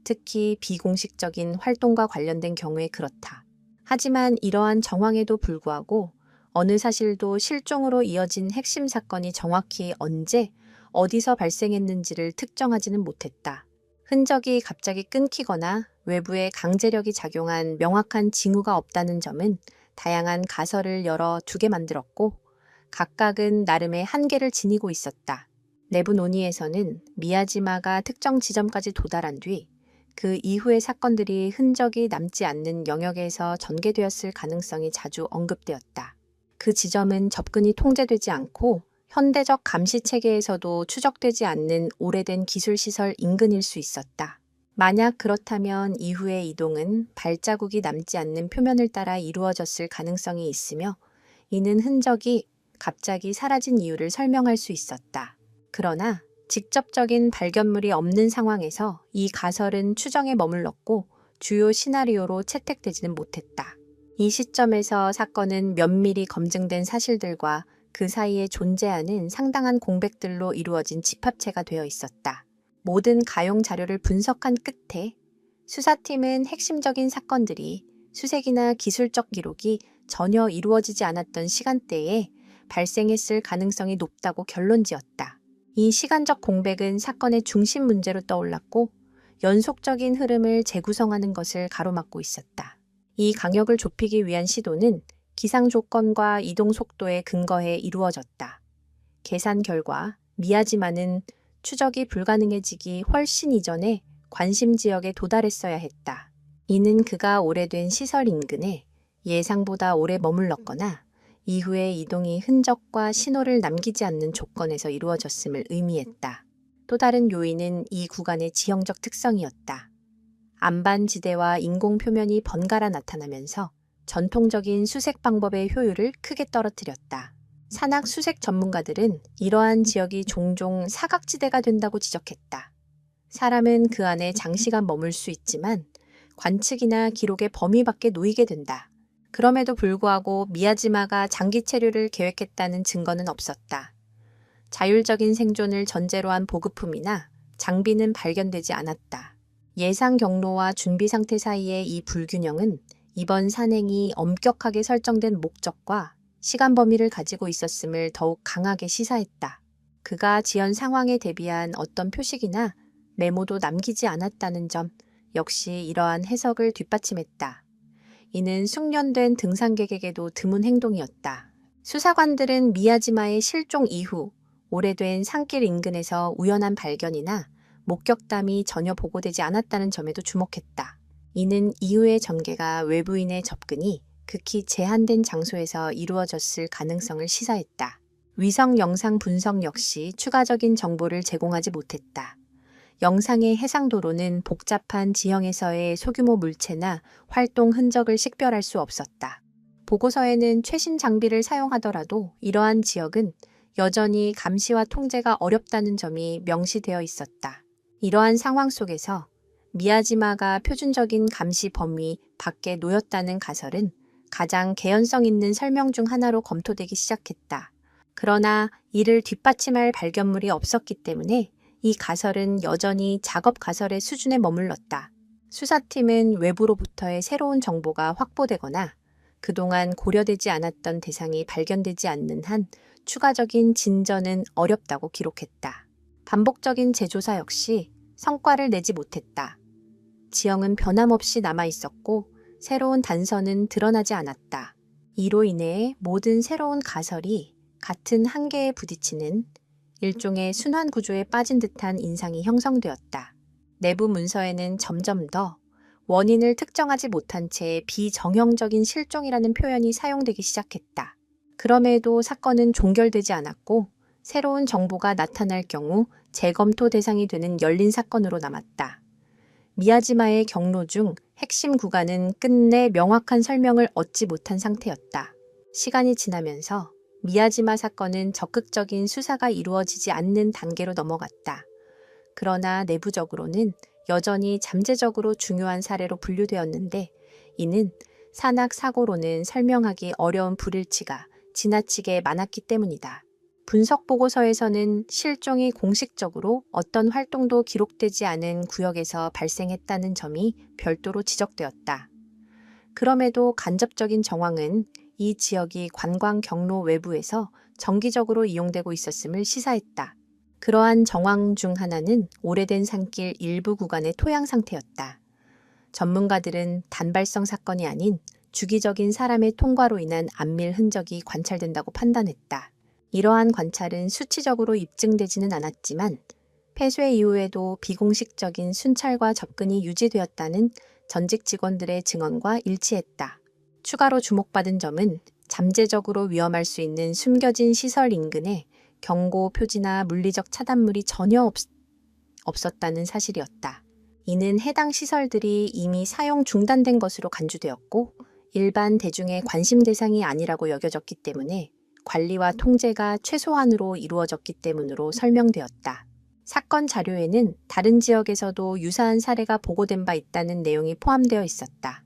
특히 비공식적인 활동과 관련된 경우에 그렇다. 하지만 이러한 정황에도 불구하고 어느 사실도 실종으로 이어진 핵심 사건이 정확히 언제, 어디서 발생했는지를 특정하지는 못했다. 흔적이 갑자기 끊기거나 외부에 강제력이 작용한 명확한 징후가 없다는 점은 다양한 가설을 열어 두게 만들었고 각각은 나름의 한계를 지니고 있었다. 내부 논의에서는 미야지마가 특정 지점까지 도달한 뒤 그 이후의 사건들이 흔적이 남지 않는 영역에서 전개되었을 가능성이 자주 언급되었다. 그 지점은 접근이 통제되지 않고 현대적 감시 체계에서도 추적되지 않는 오래된 기술시설 인근일 수 있었다. 만약 그렇다면 이후의 이동은 발자국이 남지 않는 표면을 따라 이루어졌을 가능성이 있으며 이는 흔적이 갑자기 사라진 이유를 설명할 수 있었다. 그러나 직접적인 발견물이 없는 상황에서 이 가설은 추정에 머물렀고 주요 시나리오로 채택되지는 못했다. 이 시점에서 사건은 면밀히 검증된 사실들과 그 사이에 존재하는 상당한 공백들로 이루어진 집합체가 되어 있었다. 모든 가용 자료를 분석한 끝에 수사팀은 핵심적인 사건들이 수색이나 기술적 기록이 전혀 이루어지지 않았던 시간대에 발생했을 가능성이 높다고 결론지었다. 이 시간적 공백은 사건의 중심 문제로 떠올랐고 연속적인 흐름을 재구성하는 것을 가로막고 있었다. 이 강역을 좁히기 위한 시도는 기상 조건과 이동 속도에 근거해 이루어졌다. 계산 결과 미야지마는 추적이 불가능해지기 훨씬 이전에 관심 지역에 도달했어야 했다. 이는 그가 오래된 시설 인근에 예상보다 오래 머물렀거나 이후의 이동이 흔적과 신호를 남기지 않는 조건에서 이루어졌음을 의미했다. 또 다른 요인은 이 구간의 지형적 특성이었다. 안반지대와 인공 표면이 번갈아 나타나면서 전통적인 수색 방법의 효율을 크게 떨어뜨렸다. 산악 수색 전문가들은 이러한 지역이 종종 사각지대가 된다고 지적했다. 사람은 그 안에 장시간 머물 수 있지만 관측이나 기록의 범위 밖에 놓이게 된다. 그럼에도 불구하고 미야지마가 장기 체류를 계획했다는 증거는 없었다. 자율적인 생존을 전제로 한 보급품이나 장비는 발견되지 않았다. 예상 경로와 준비 상태 사이의 이 불균형은 이번 산행이 엄격하게 설정된 목적과 시간 범위를 가지고 있었음을 더욱 강하게 시사했다. 그가 지연 상황에 대비한 어떤 표식이나 메모도 남기지 않았다는 점 역시 이러한 해석을 뒷받침했다. 이는 숙련된 등산객에게도 드문 행동이었다. 수사관들은 미야지마의 실종 이후 오래된 산길 인근에서 우연한 발견이나 목격담이 전혀 보고되지 않았다는 점에도 주목했다. 이는 이후의 전개가 외부인의 접근이 극히 제한된 장소에서 이루어졌을 가능성을 시사했다. 위성 영상 분석 역시 추가적인 정보를 제공하지 못했다. 영상의 해상도로는 복잡한 지형에서의 소규모 물체나 활동 흔적을 식별할 수 없었다. 보고서에는 최신 장비를 사용하더라도 이러한 지역은 여전히 감시와 통제가 어렵다는 점이 명시되어 있었다. 이러한 상황 속에서 미야지마가 표준적인 감시 범위 밖에 놓였다는 가설은 가장 개연성 있는 설명 중 하나로 검토되기 시작했다. 그러나 이를 뒷받침할 발견물이 없었기 때문에 이 가설은 여전히 작업 가설의 수준에 머물렀다. 수사팀은 외부로부터의 새로운 정보가 확보되거나 그동안 고려되지 않았던 대상이 발견되지 않는 한 추가적인 진전은 어렵다고 기록했다. 반복적인 재조사 역시 성과를 내지 못했다. 지형은 변함없이 남아있었고 새로운 단서는 드러나지 않았다. 이로 인해 모든 새로운 가설이 같은 한계에 부딪히는 일종의 순환 구조에 빠진 듯한 인상이 형성되었다. 내부 문서에는 점점 더 원인을 특정하지 못한 채 비정형적인 실종이라는 표현이 사용되기 시작했다. 그럼에도 사건은 종결되지 않았고 새로운 정보가 나타날 경우 재검토 대상이 되는 열린 사건으로 남았다. 미야지마의 경로 중 핵심 구간은 끝내 명확한 설명을 얻지 못한 상태였다. 시간이 지나면서 미야지마 사건은 적극적인 수사가 이루어지지 않는 단계로 넘어갔다. 그러나 내부적으로는 여전히 잠재적으로 중요한 사례로 분류되었는데 이는 산악 사고로는 설명하기 어려운 불일치가 지나치게 많았기 때문이다. 분석 보고서에서는 실종이 공식적으로 어떤 활동도 기록되지 않은 구역에서 발생했다는 점이 별도로 지적되었다. 그럼에도 간접적인 정황은 이 지역이 관광 경로 외부에서 정기적으로 이용되고 있었음을 시사했다. 그러한 정황 중 하나는 오래된 산길 일부 구간의 토양 상태였다. 전문가들은 단발성 사건이 아닌 주기적인 사람의 통과로 인한 안밀 흔적이 관찰된다고 판단했다. 이러한 관찰은 수치적으로 입증되지는 않았지만 폐쇄 이후에도 비공식적인 순찰과 접근이 유지되었다는 전직 직원들의 증언과 일치했다. 추가로 주목받은 점은 잠재적으로 위험할 수 있는 숨겨진 시설 인근에 경고 표지나 물리적 차단물이 전혀 없었다는 사실이었다. 이는 해당 시설들이 이미 사용 중단된 것으로 간주되었고 일반 대중의 관심 대상이 아니라고 여겨졌기 때문에 관리와 통제가 최소한으로 이루어졌기 때문으로 설명되었다. 사건 자료에는 다른 지역에서도 유사한 사례가 보고된 바 있다는 내용이 포함되어 있었다.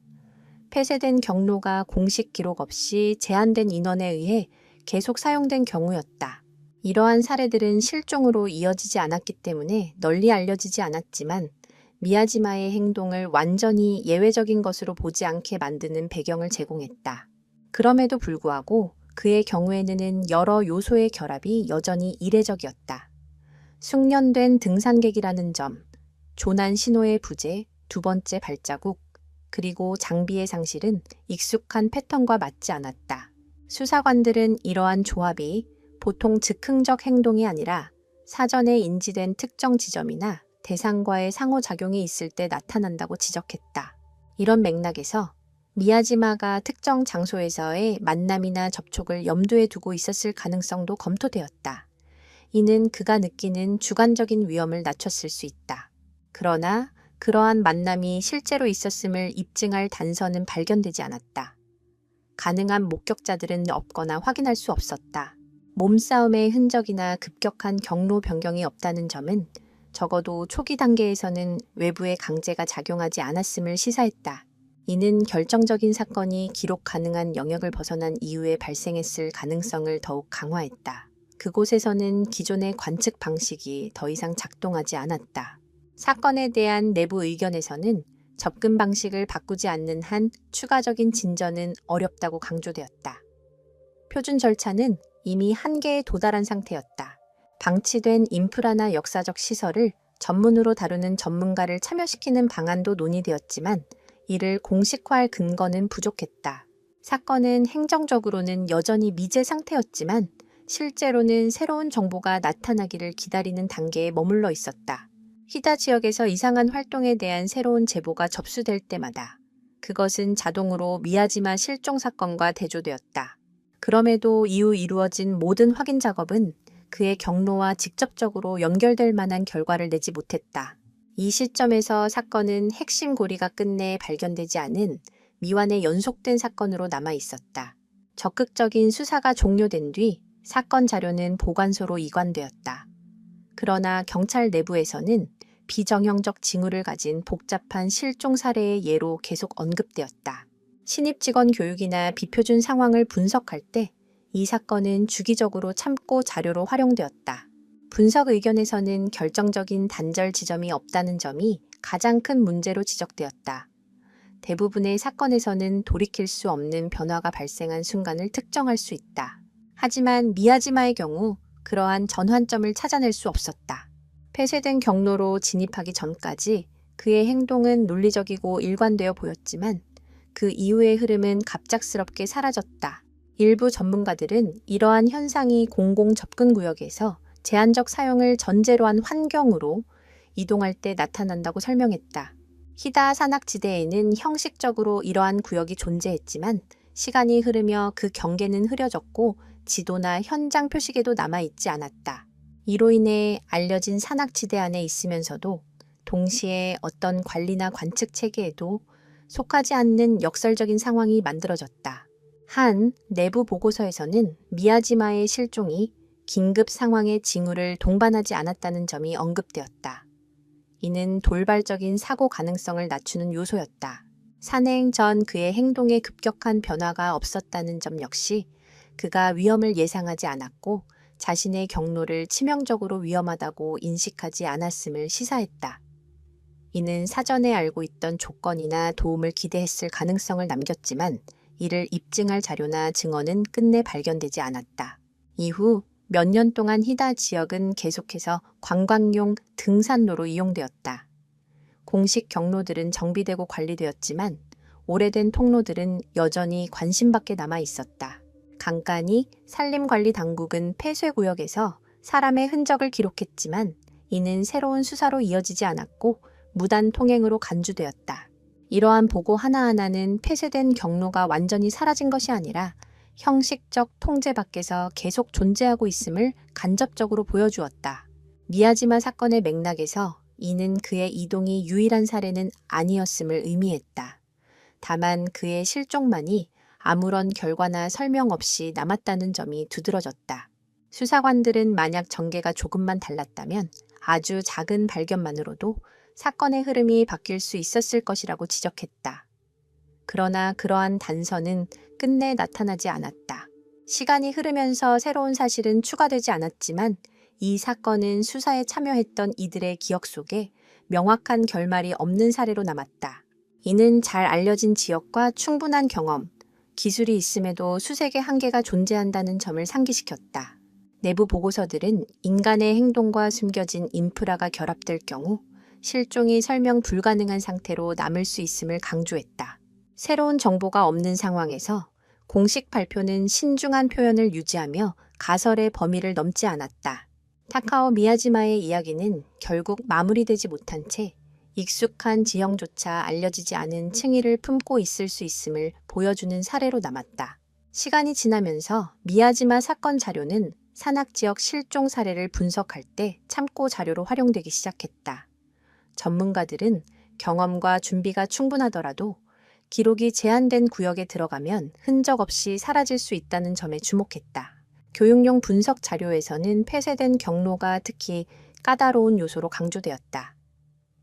폐쇄된 경로가 공식 기록 없이 제한된 인원에 의해 계속 사용된 경우였다. 이러한 사례들은 실종으로 이어지지 않았기 때문에 널리 알려지지 않았지만 미야지마의 행동을 완전히 예외적인 것으로 보지 않게 만드는 배경을 제공했다. 그럼에도 불구하고 그의 경우에는 여러 요소의 결합이 여전히 이례적이었다. 숙련된 등산객이라는 점, 조난 신호의 부재, 두 번째 발자국, 그리고 장비의 상실은 익숙한 패턴과 맞지 않았다. 수사관들은 이러한 조합이 보통 즉흥적 행동이 아니라 사전에 인지된 특정 지점이나 대상과의 상호작용이 있을 때 나타난다고 지적했다. 이런 맥락에서 미야지마가 특정 장소에서의 만남이나 접촉을 염두에 두고 있었을 가능성도 검토되었다. 이는 그가 느끼는 주관적인 위험을 낮췄을 수 있다. 그러나 그러한 만남이 실제로 있었음을 입증할 단서는 발견되지 않았다. 가능한 목격자들은 없거나 확인할 수 없었다. 몸싸움의 흔적이나 급격한 경로 변경이 없다는 점은 적어도 초기 단계에서는 외부의 강제가 작용하지 않았음을 시사했다. 이는 결정적인 사건이 기록 가능한 영역을 벗어난 이후에 발생했을 가능성을 더욱 강화했다. 그곳에서는 기존의 관측 방식이 더 이상 작동하지 않았다. 사건에 대한 내부 의견에서는 접근 방식을 바꾸지 않는 한 추가적인 진전은 어렵다고 강조되었다. 표준 절차는 이미 한계에 도달한 상태였다. 방치된 인프라나 역사적 시설을 전문으로 다루는 전문가를 참여시키는 방안도 논의되었지만 이를 공식화할 근거는 부족했다. 사건은 행정적으로는 여전히 미제 상태였지만 실제로는 새로운 정보가 나타나기를 기다리는 단계에 머물러 있었다. 히다 지역에서 이상한 활동에 대한 새로운 제보가 접수될 때마다 그것은 자동으로 미야지마 실종 사건과 대조되었다. 그럼에도 이후 이루어진 모든 확인 작업은 그의 경로와 직접적으로 연결될 만한 결과를 내지 못했다. 이 시점에서 사건은 핵심 고리가 끝내 발견되지 않은 미완의 연속된 사건으로 남아 있었다. 적극적인 수사가 종료된 뒤 사건 자료는 보관소로 이관되었다. 그러나 경찰 내부에서는 비정형적 징후를 가진 복잡한 실종 사례의 예로 계속 언급되었다. 신입 직원 교육이나 비표준 상황을 분석할 때 이 사건은 주기적으로 참고 자료로 활용되었다. 분석 의견에서는 결정적인 단절 지점이 없다는 점이 가장 큰 문제로 지적되었다. 대부분의 사건에서는 돌이킬 수 없는 변화가 발생한 순간을 특정할 수 있다. 하지만 미야지마의 경우 그러한 전환점을 찾아낼 수 없었다. 폐쇄된 경로로 진입하기 전까지 그의 행동은 논리적이고 일관되어 보였지만 그 이후의 흐름은 갑작스럽게 사라졌다. 일부 전문가들은 이러한 현상이 공공 접근 구역에서 제한적 사용을 전제로 한 환경으로 이동할 때 나타난다고 설명했다. 히다 산악지대에는 형식적으로 이러한 구역이 존재했지만 시간이 흐르며 그 경계는 흐려졌고 지도나 현장 표식에도 남아있지 않았다. 이로 인해 알려진 산악지대 안에 있으면서도 동시에 어떤 관리나 관측 체계에도 속하지 않는 역설적인 상황이 만들어졌다. 한 내부 보고서에서는 미야지마의 실종이 긴급 상황의 징후를 동반하지 않았다는 점이 언급되었다. 이는 돌발적인 사고 가능성을 낮추는 요소였다. 산행 전 그의 행동에 급격한 변화가 없었다는 점 역시 그가 위험을 예상하지 않았고 자신의 경로를 치명적으로 위험하다고 인식하지 않았음을 시사했다. 이는 사전에 알고 있던 조건이나 도움을 기대했을 가능성을 남겼지만 이를 입증할 자료나 증언은 끝내 발견되지 않았다. 이후 몇 년 동안 히다 지역은 계속해서 관광용 등산로로 이용되었다. 공식 경로들은 정비되고 관리되었지만 오래된 통로들은 여전히 관심 밖에 남아 있었다. 간간이 산림관리당국은 폐쇄구역에서 사람의 흔적을 기록했지만 이는 새로운 수사로 이어지지 않았고 무단 통행으로 간주되었다. 이러한 보고 하나하나는 폐쇄된 경로가 완전히 사라진 것이 아니라 형식적 통제 밖에서 계속 존재하고 있음을 간접적으로 보여주었다. 미야지마 사건의 맥락에서 이는 그의 이동이 유일한 사례는 아니었음을 의미했다. 다만 그의 실종만이 아무런 결과나 설명 없이 남았다는 점이 두드러졌다. 수사관들은 만약 전개가 조금만 달랐다면 아주 작은 발견만으로도 사건의 흐름이 바뀔 수 있었을 것이라고 지적했다. 그러나 그러한 단서는 끝내 나타나지 않았다. 시간이 흐르면서 새로운 사실은 추가되지 않았지만 이 사건은 수사에 참여했던 이들의 기억 속에 명확한 결말이 없는 사례로 남았다. 이는 잘 알려진 지역과 충분한 경험, 기술이 있음에도 수색의 한계가 존재한다는 점을 상기시켰다. 내부 보고서들은 인간의 행동과 숨겨진 인프라가 결합될 경우 실종이 설명 불가능한 상태로 남을 수 있음을 강조했다. 새로운 정보가 없는 상황에서 공식 발표는 신중한 표현을 유지하며 가설의 범위를 넘지 않았다. 타카오 미야지마의 이야기는 결국 마무리되지 못한 채 익숙한 지형조차 알려지지 않은 층위를 품고 있을 수 있음을 보여주는 사례로 남았다. 시간이 지나면서 미야지마 사건 자료는 산악지역 실종 사례를 분석할 때 참고 자료로 활용되기 시작했다. 전문가들은 경험과 준비가 충분하더라도 기록이 제한된 구역에 들어가면 흔적 없이 사라질 수 있다는 점에 주목했다. 교육용 분석 자료에서는 폐쇄된 경로가 특히 까다로운 요소로 강조되었다.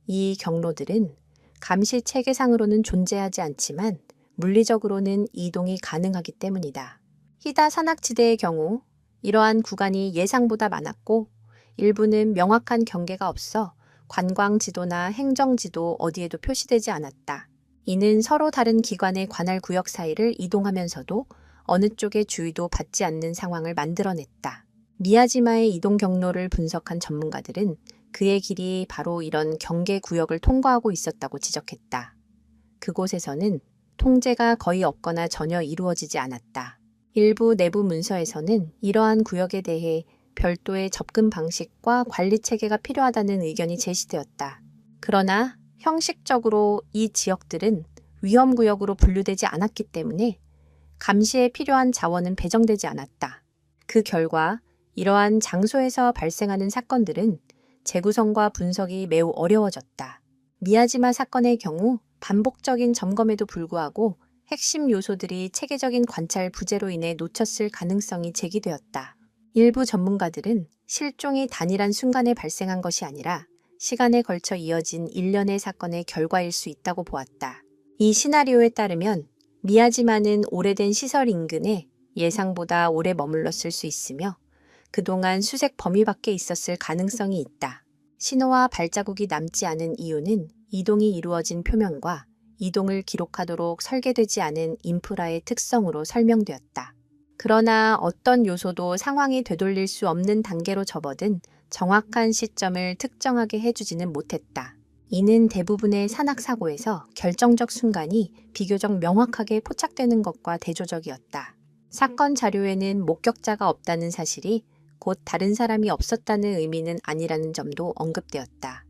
이 경로들은 감시 체계상으로는 존재하지 않지만 물리적으로는 이동이 가능하기 때문이다. 히다 산악지대의 경우 이러한 구간이 예상보다 많았고 일부는 명확한 경계가 없어 관광 지도나 행정 지도 어디에도 표시되지 않았다. 이는 서로 다른 기관의 관할 구역 사이를 이동하면서도 어느 쪽의 주의도 받지 않는 상황을 만들어냈다. 미야지마의 이동 경로를 분석한 전문가들은 그의 길이 바로 이런 경계 구역을 통과하고 있었다고 지적했다. 그곳에서는 통제가 거의 없거나 전혀 이루어지지 않았다. 일부 내부 문서에서는 이러한 구역에 대해 별도의 접근 방식과 관리 체계가 필요하다는 의견이 제시되었다. 그러나 형식적으로 이 지역들은 위험구역으로 분류되지 않았기 때문에 감시에 필요한 자원은 배정되지 않았다. 그 결과 이러한 장소에서 발생하는 사건들은 재구성과 분석이 매우 어려워졌다. 미야지마 사건의 경우 반복적인 점검에도 불구하고 핵심 요소들이 체계적인 관찰 부재로 인해 놓쳤을 가능성이 제기되었다. 일부 전문가들은 실종이 단일한 순간에 발생한 것이 아니라 시간에 걸쳐 이어진 일련의 사건의 결과일 수 있다고 보았다. 이 시나리오에 따르면 미야지마는 오래된 시설 인근에 예상보다 오래 머물렀을 수 있으며 그동안 수색 범위 밖에 있었을 가능성이 있다. 신호와 발자국이 남지 않은 이유는 이동이 이루어진 표면과 이동을 기록하도록 설계되지 않은 인프라의 특성으로 설명되었다. 그러나 어떤 요소도 상황이 되돌릴 수 없는 단계로 접어든 정확한 시점을 특정하게 해주지는 못했다. 이는 대부분의 산악사고에서 결정적 순간이 비교적 명확하게 포착되는 것과 대조적이었다. 사건 자료에는 목격자가 없다는 사실이 곧 다른 사람이 없었다는 의미는 아니라는 점도 언급되었다.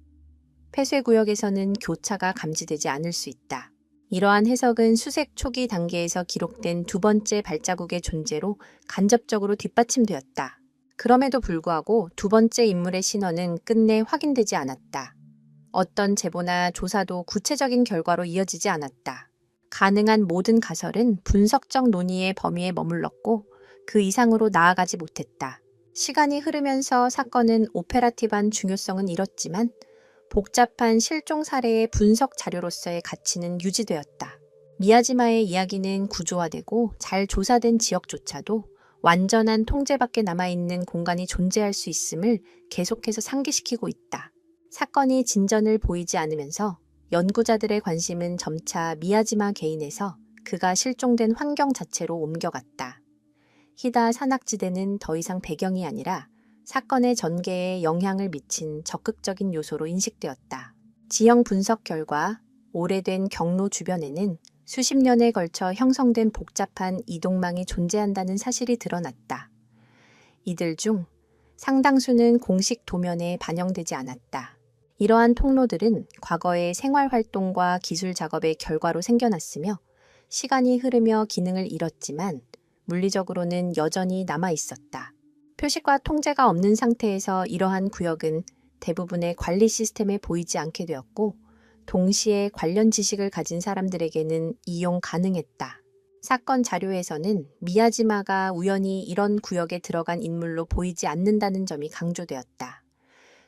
폐쇄구역에서는 교차가 감지되지 않을 수 있다. 이러한 해석은 수색 초기 단계에서 기록된 두 번째 발자국의 존재로 간접적으로 뒷받침되었다. 그럼에도 불구하고 두 번째 인물의 신원은 끝내 확인되지 않았다. 어떤 제보나 조사도 구체적인 결과로 이어지지 않았다. 가능한 모든 가설은 분석적 논의의 범위에 머물렀고 그 이상으로 나아가지 못했다. 시간이 흐르면서 사건은 오페라티브한 중요성은 잃었지만 복잡한 실종 사례의 분석 자료로서의 가치는 유지되었다. 미야지마의 이야기는 구조화되고 잘 조사된 지역조차도 완전한 통제 밖에 남아있는 공간이 존재할 수 있음을 계속해서 상기시키고 있다. 사건이 진전을 보이지 않으면서 연구자들의 관심은 점차 미야지마 개인에서 그가 실종된 환경 자체로 옮겨갔다. 히다 산악지대는 더 이상 배경이 아니라 사건의 전개에 영향을 미친 적극적인 요소로 인식되었다. 지형 분석 결과 오래된 경로 주변에는 수십 년에 걸쳐 형성된 복잡한 이동망이 존재한다는 사실이 드러났다. 이들 중 상당수는 공식 도면에 반영되지 않았다. 이러한 통로들은 과거의 생활활동과 기술 작업의 결과로 생겨났으며 시간이 흐르며 기능을 잃었지만 물리적으로는 여전히 남아 있었다. 표식과 통제가 없는 상태에서 이러한 구역은 대부분의 관리 시스템에 보이지 않게 되었고 동시에 관련 지식을 가진 사람들에게는 이용 가능했다. 사건 자료에서는 미야지마가 우연히 이런 구역에 들어간 인물로 보이지 않는다는 점이 강조되었다.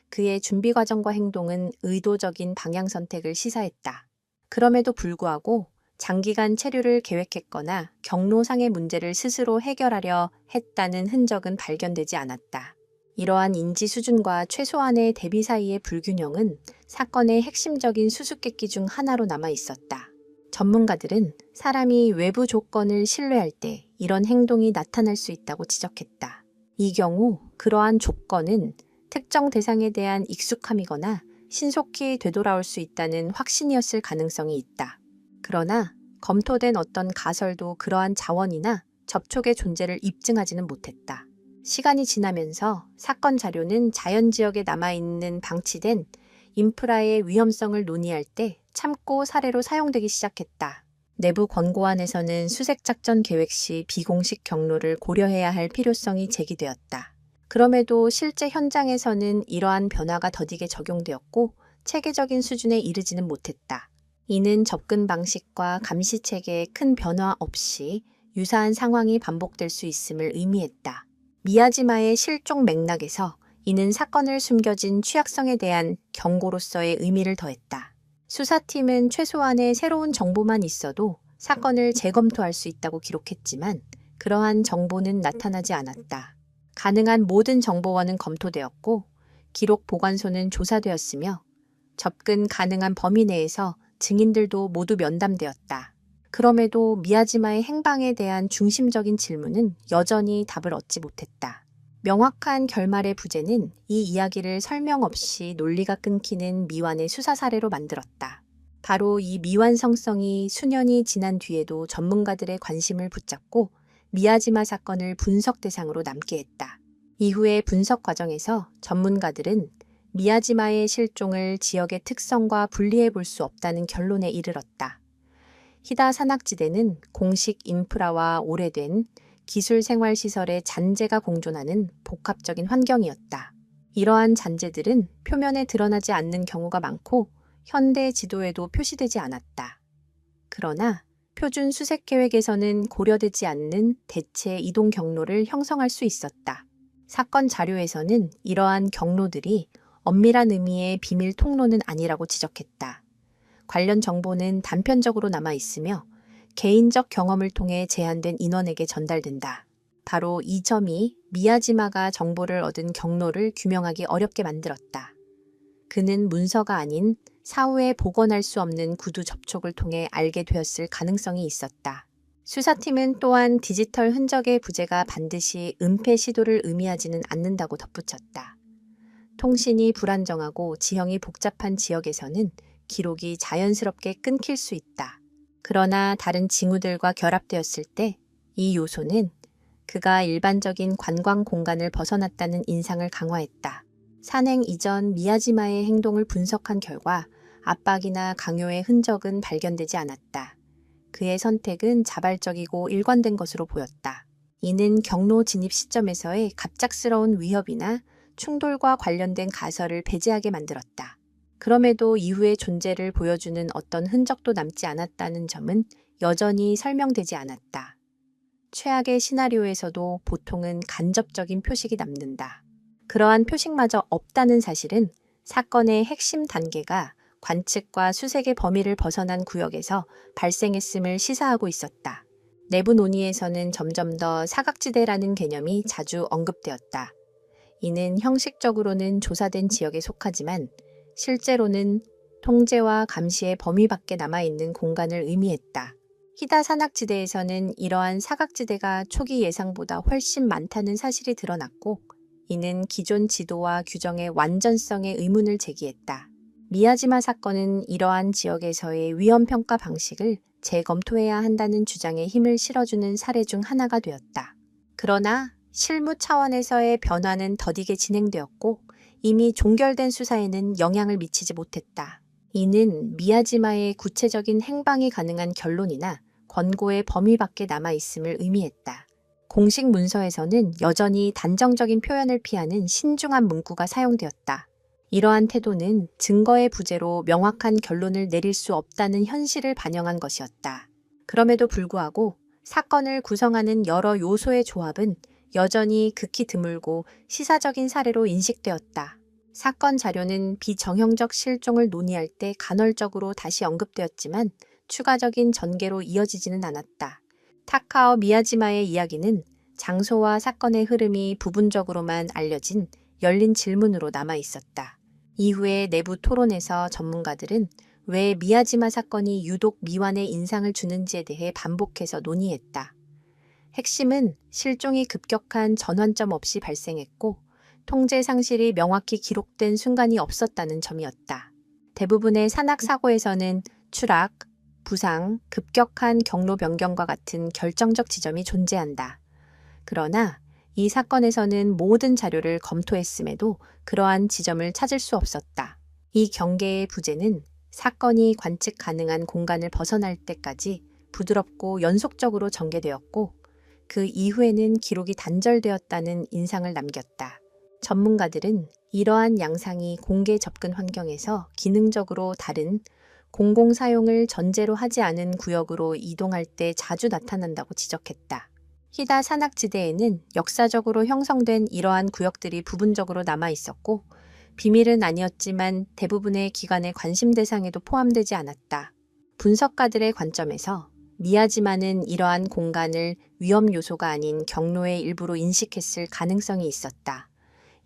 그의 준비 과정과 행동은 의도적인 방향 선택을 시사했다. 그럼에도 불구하고 장기간 체류를 계획했거나 경로상의 문제를 스스로 해결하려 했다는 흔적은 발견되지 않았다. 이러한 인지 수준과 최소한의 대비 사이의 불균형은 사건의 핵심적인 수수께끼 중 하나로 남아 있었다. 전문가들은 사람이 외부 조건을 신뢰할 때 이런 행동이 나타날 수 있다고 지적했다. 이 경우 그러한 조건은 특정 대상에 대한 익숙함이거나 신속히 되돌아올 수 있다는 확신이었을 가능성이 있다. 그러나 검토된 어떤 가설도 그러한 자원이나 접촉의 존재를 입증하지는 못했다. 시간이 지나면서 사건 자료는 자연지역에 남아있는 방치된 인프라의 위험성을 논의할 때 참고 사례로 사용되기 시작했다. 내부 권고안에서는 수색작전 계획 시 비공식 경로를 고려해야 할 필요성이 제기되었다. 그럼에도 실제 현장에서는 이러한 변화가 더디게 적용되었고 체계적인 수준에 이르지는 못했다. 이는 접근 방식과 감시 체계에 큰 변화 없이 유사한 상황이 반복될 수 있음을 의미했다. 미야지마의 실종 맥락에서 이는 사건을 숨겨진 취약성에 대한 경고로서의 의미를 더했다. 수사팀은 최소한의 새로운 정보만 있어도 사건을 재검토할 수 있다고 기록했지만 그러한 정보는 나타나지 않았다. 가능한 모든 정보원은 검토되었고 기록 보관소는 조사되었으며 접근 가능한 범위 내에서 증인들도 모두 면담되었다. 그럼에도 미야지마의 행방에 대한 중심적인 질문은 여전히 답을 얻지 못했다. 명확한 결말의 부재는 이 이야기를 설명 없이 논리가 끊기는 미완의 수사 사례로 만들었다. 바로 이 미완성성이 수년이 지난 뒤에도 전문가들의 관심을 붙잡고 미야지마 사건을 분석 대상으로 남게 했다. 이후의 분석 과정에서 전문가들은 미야지마의 실종을 지역의 특성과 분리해 볼 수 없다는 결론에 이르렀다. 히다 산악지대는 공식 인프라와 오래된 기술 생활 시설의 잔재가 공존하는 복합적인 환경이었다. 이러한 잔재들은 표면에 드러나지 않는 경우가 많고 현대 지도에도 표시되지 않았다. 그러나 표준 수색 계획에서는 고려되지 않는 대체 이동 경로를 형성할 수 있었다. 사건 자료에서는 이러한 경로들이 엄밀한 의미의 비밀 통로는 아니라고 지적했다. 관련 정보는 단편적으로 남아 있으며 개인적 경험을 통해 제한된 인원에게 전달된다. 바로 이 점이 미야지마가 정보를 얻은 경로를 규명하기 어렵게 만들었다. 그는 문서가 아닌 사후에 복원할 수 없는 구두 접촉을 통해 알게 되었을 가능성이 있었다. 수사팀은 또한 디지털 흔적의 부재가 반드시 은폐 시도를 의미하지는 않는다고 덧붙였다. 통신이 불안정하고 지형이 복잡한 지역에서는 기록이 자연스럽게 끊길 수 있다. 그러나 다른 징후들과 결합되었을 때 이 요소는 그가 일반적인 관광 공간을 벗어났다는 인상을 강화했다. 산행 이전 미야지마의 행동을 분석한 결과 압박이나 강요의 흔적은 발견되지 않았다. 그의 선택은 자발적이고 일관된 것으로 보였다. 이는 경로 진입 시점에서의 갑작스러운 위협이나 충돌과 관련된 가설을 배제하게 만들었다. 그럼에도 이후의 존재를 보여주는 어떤 흔적도 남지 않았다는 점은 여전히 설명되지 않았다. 최악의 시나리오에서도 보통은 간접적인 표식이 남는다. 그러한 표식마저 없다는 사실은 사건의 핵심 단계가 관측과 수색의 범위를 벗어난 구역에서 발생했음을 시사하고 있었다. 내부 논의에서는 점점 더 사각지대라는 개념이 자주 언급되었다. 이는 형식적으로는 조사된 지역에 속하지만 실제로는 통제와 감시의 범위 밖에 남아있는 공간을 의미했다. 히다 산악지대에서는 이러한 사각지대가 초기 예상보다 훨씬 많다는 사실이 드러났고 이는 기존 지도와 규정의 완전성에 의문을 제기했다. 미야지마 사건은 이러한 지역에서의 위험 평가 방식을 재검토해야 한다는 주장에 힘을 실어주는 사례 중 하나가 되었다. 그러나 실무 차원에서의 변화는 더디게 진행되었고 이미 종결된 수사에는 영향을 미치지 못했다. 이는 미야지마의 구체적인 행방이 가능한 결론이나 권고의 범위 밖에 남아있음을 의미했다. 공식 문서에서는 여전히 단정적인 표현을 피하는 신중한 문구가 사용되었다. 이러한 태도는 증거의 부재로 명확한 결론을 내릴 수 없다는 현실을 반영한 것이었다. 그럼에도 불구하고 사건을 구성하는 여러 요소의 조합은 여전히 극히 드물고 시사적인 사례로 인식되었다. 사건 자료는 비정형적 실종을 논의할 때 간헐적으로 다시 언급되었지만 추가적인 전개로 이어지지는 않았다. 타카오 미야지마의 이야기는 장소와 사건의 흐름이 부분적으로만 알려진 열린 질문으로 남아 있었다. 이후에 내부 토론에서 전문가들은 왜 미야지마 사건이 유독 미완의 인상을 주는지에 대해 반복해서 논의했다. 핵심은 실종이 급격한 전환점 없이 발생했고 통제 상실이 명확히 기록된 순간이 없었다는 점이었다. 대부분의 산악 사고에서는 추락, 부상, 급격한 경로 변경과 같은 결정적 지점이 존재한다. 그러나 이 사건에서는 모든 자료를 검토했음에도 그러한 지점을 찾을 수 없었다. 이 경계의 부재는 사건이 관측 가능한 공간을 벗어날 때까지 부드럽고 연속적으로 전개되었고 그 이후에는 기록이 단절되었다는 인상을 남겼다. 전문가들은 이러한 양상이 공개 접근 환경에서 기능적으로 다른 공공 사용을 전제로 하지 않은 구역으로 이동할 때 자주 나타난다고 지적했다. 히다 산악지대에는 역사적으로 형성된 이러한 구역들이 부분적으로 남아 있었고 비밀은 아니었지만 대부분의 기관의 관심 대상에도 포함되지 않았다. 분석가들의 관점에서 미야지마는 이러한 공간을 위험 요소가 아닌 경로의 일부로 인식했을 가능성이 있었다.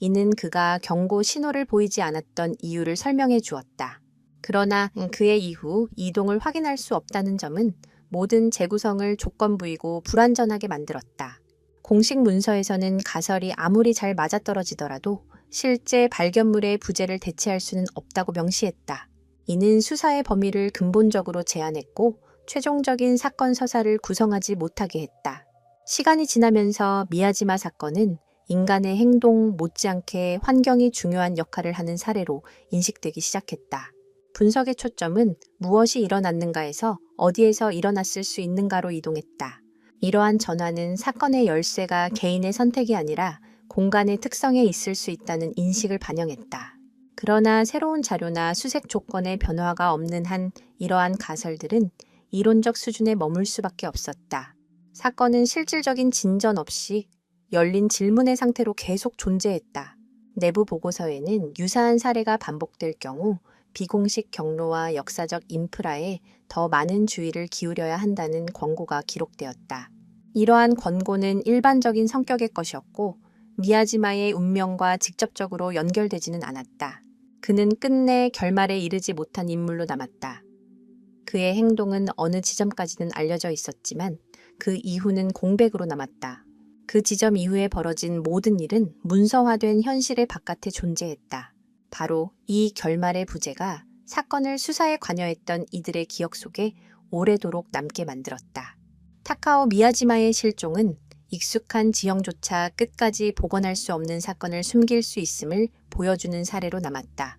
이는 그가 경고 신호를 보이지 않았던 이유를 설명해 주었다. 그러나 그의 이후 이동을 확인할 수 없다는 점은 모든 재구성을 조건부이고 불완전하게 만들었다. 공식 문서에서는 가설이 아무리 잘 맞아떨어지더라도 실제 발견물의 부재를 대체할 수는 없다고 명시했다. 이는 수사의 범위를 근본적으로 제한했고 최종적인 사건 서사를 구성하지 못하게 했다. 시간이 지나면서 미야지마 사건은 인간의 행동 못지않게 환경이 중요한 역할을 하는 사례로 인식되기 시작했다. 분석의 초점은 무엇이 일어났는가에서 어디에서 일어났을 수 있는가로 이동했다. 이러한 전환은 사건의 열쇠가 개인의 선택이 아니라 공간의 특성에 있을 수 있다는 인식을 반영했다. 그러나 새로운 자료나 수색 조건의 변화가 없는 한 이러한 가설들은 이론적 수준에 머물 수밖에 없었다. 사건은 실질적인 진전 없이 열린 질문의 상태로 계속 존재했다. 내부 보고서에는 유사한 사례가 반복될 경우 비공식 경로와 역사적 인프라에 더 많은 주의를 기울여야 한다는 권고가 기록되었다. 이러한 권고는 일반적인 성격의 것이었고 미야지마의 운명과 직접적으로 연결되지는 않았다. 그는 끝내 결말에 이르지 못한 인물로 남았다. 그의 행동은 어느 지점까지는 알려져 있었지만 그 이후는 공백으로 남았다. 그 지점 이후에 벌어진 모든 일은 문서화된 현실의 바깥에 존재했다. 바로 이 결말의 부재가 사건을 수사에 관여했던 이들의 기억 속에 오래도록 남게 만들었다. 타카오 미야지마의 실종은 익숙한 지형조차 끝까지 복원할 수 없는 사건을 숨길 수 있음을 보여주는 사례로 남았다.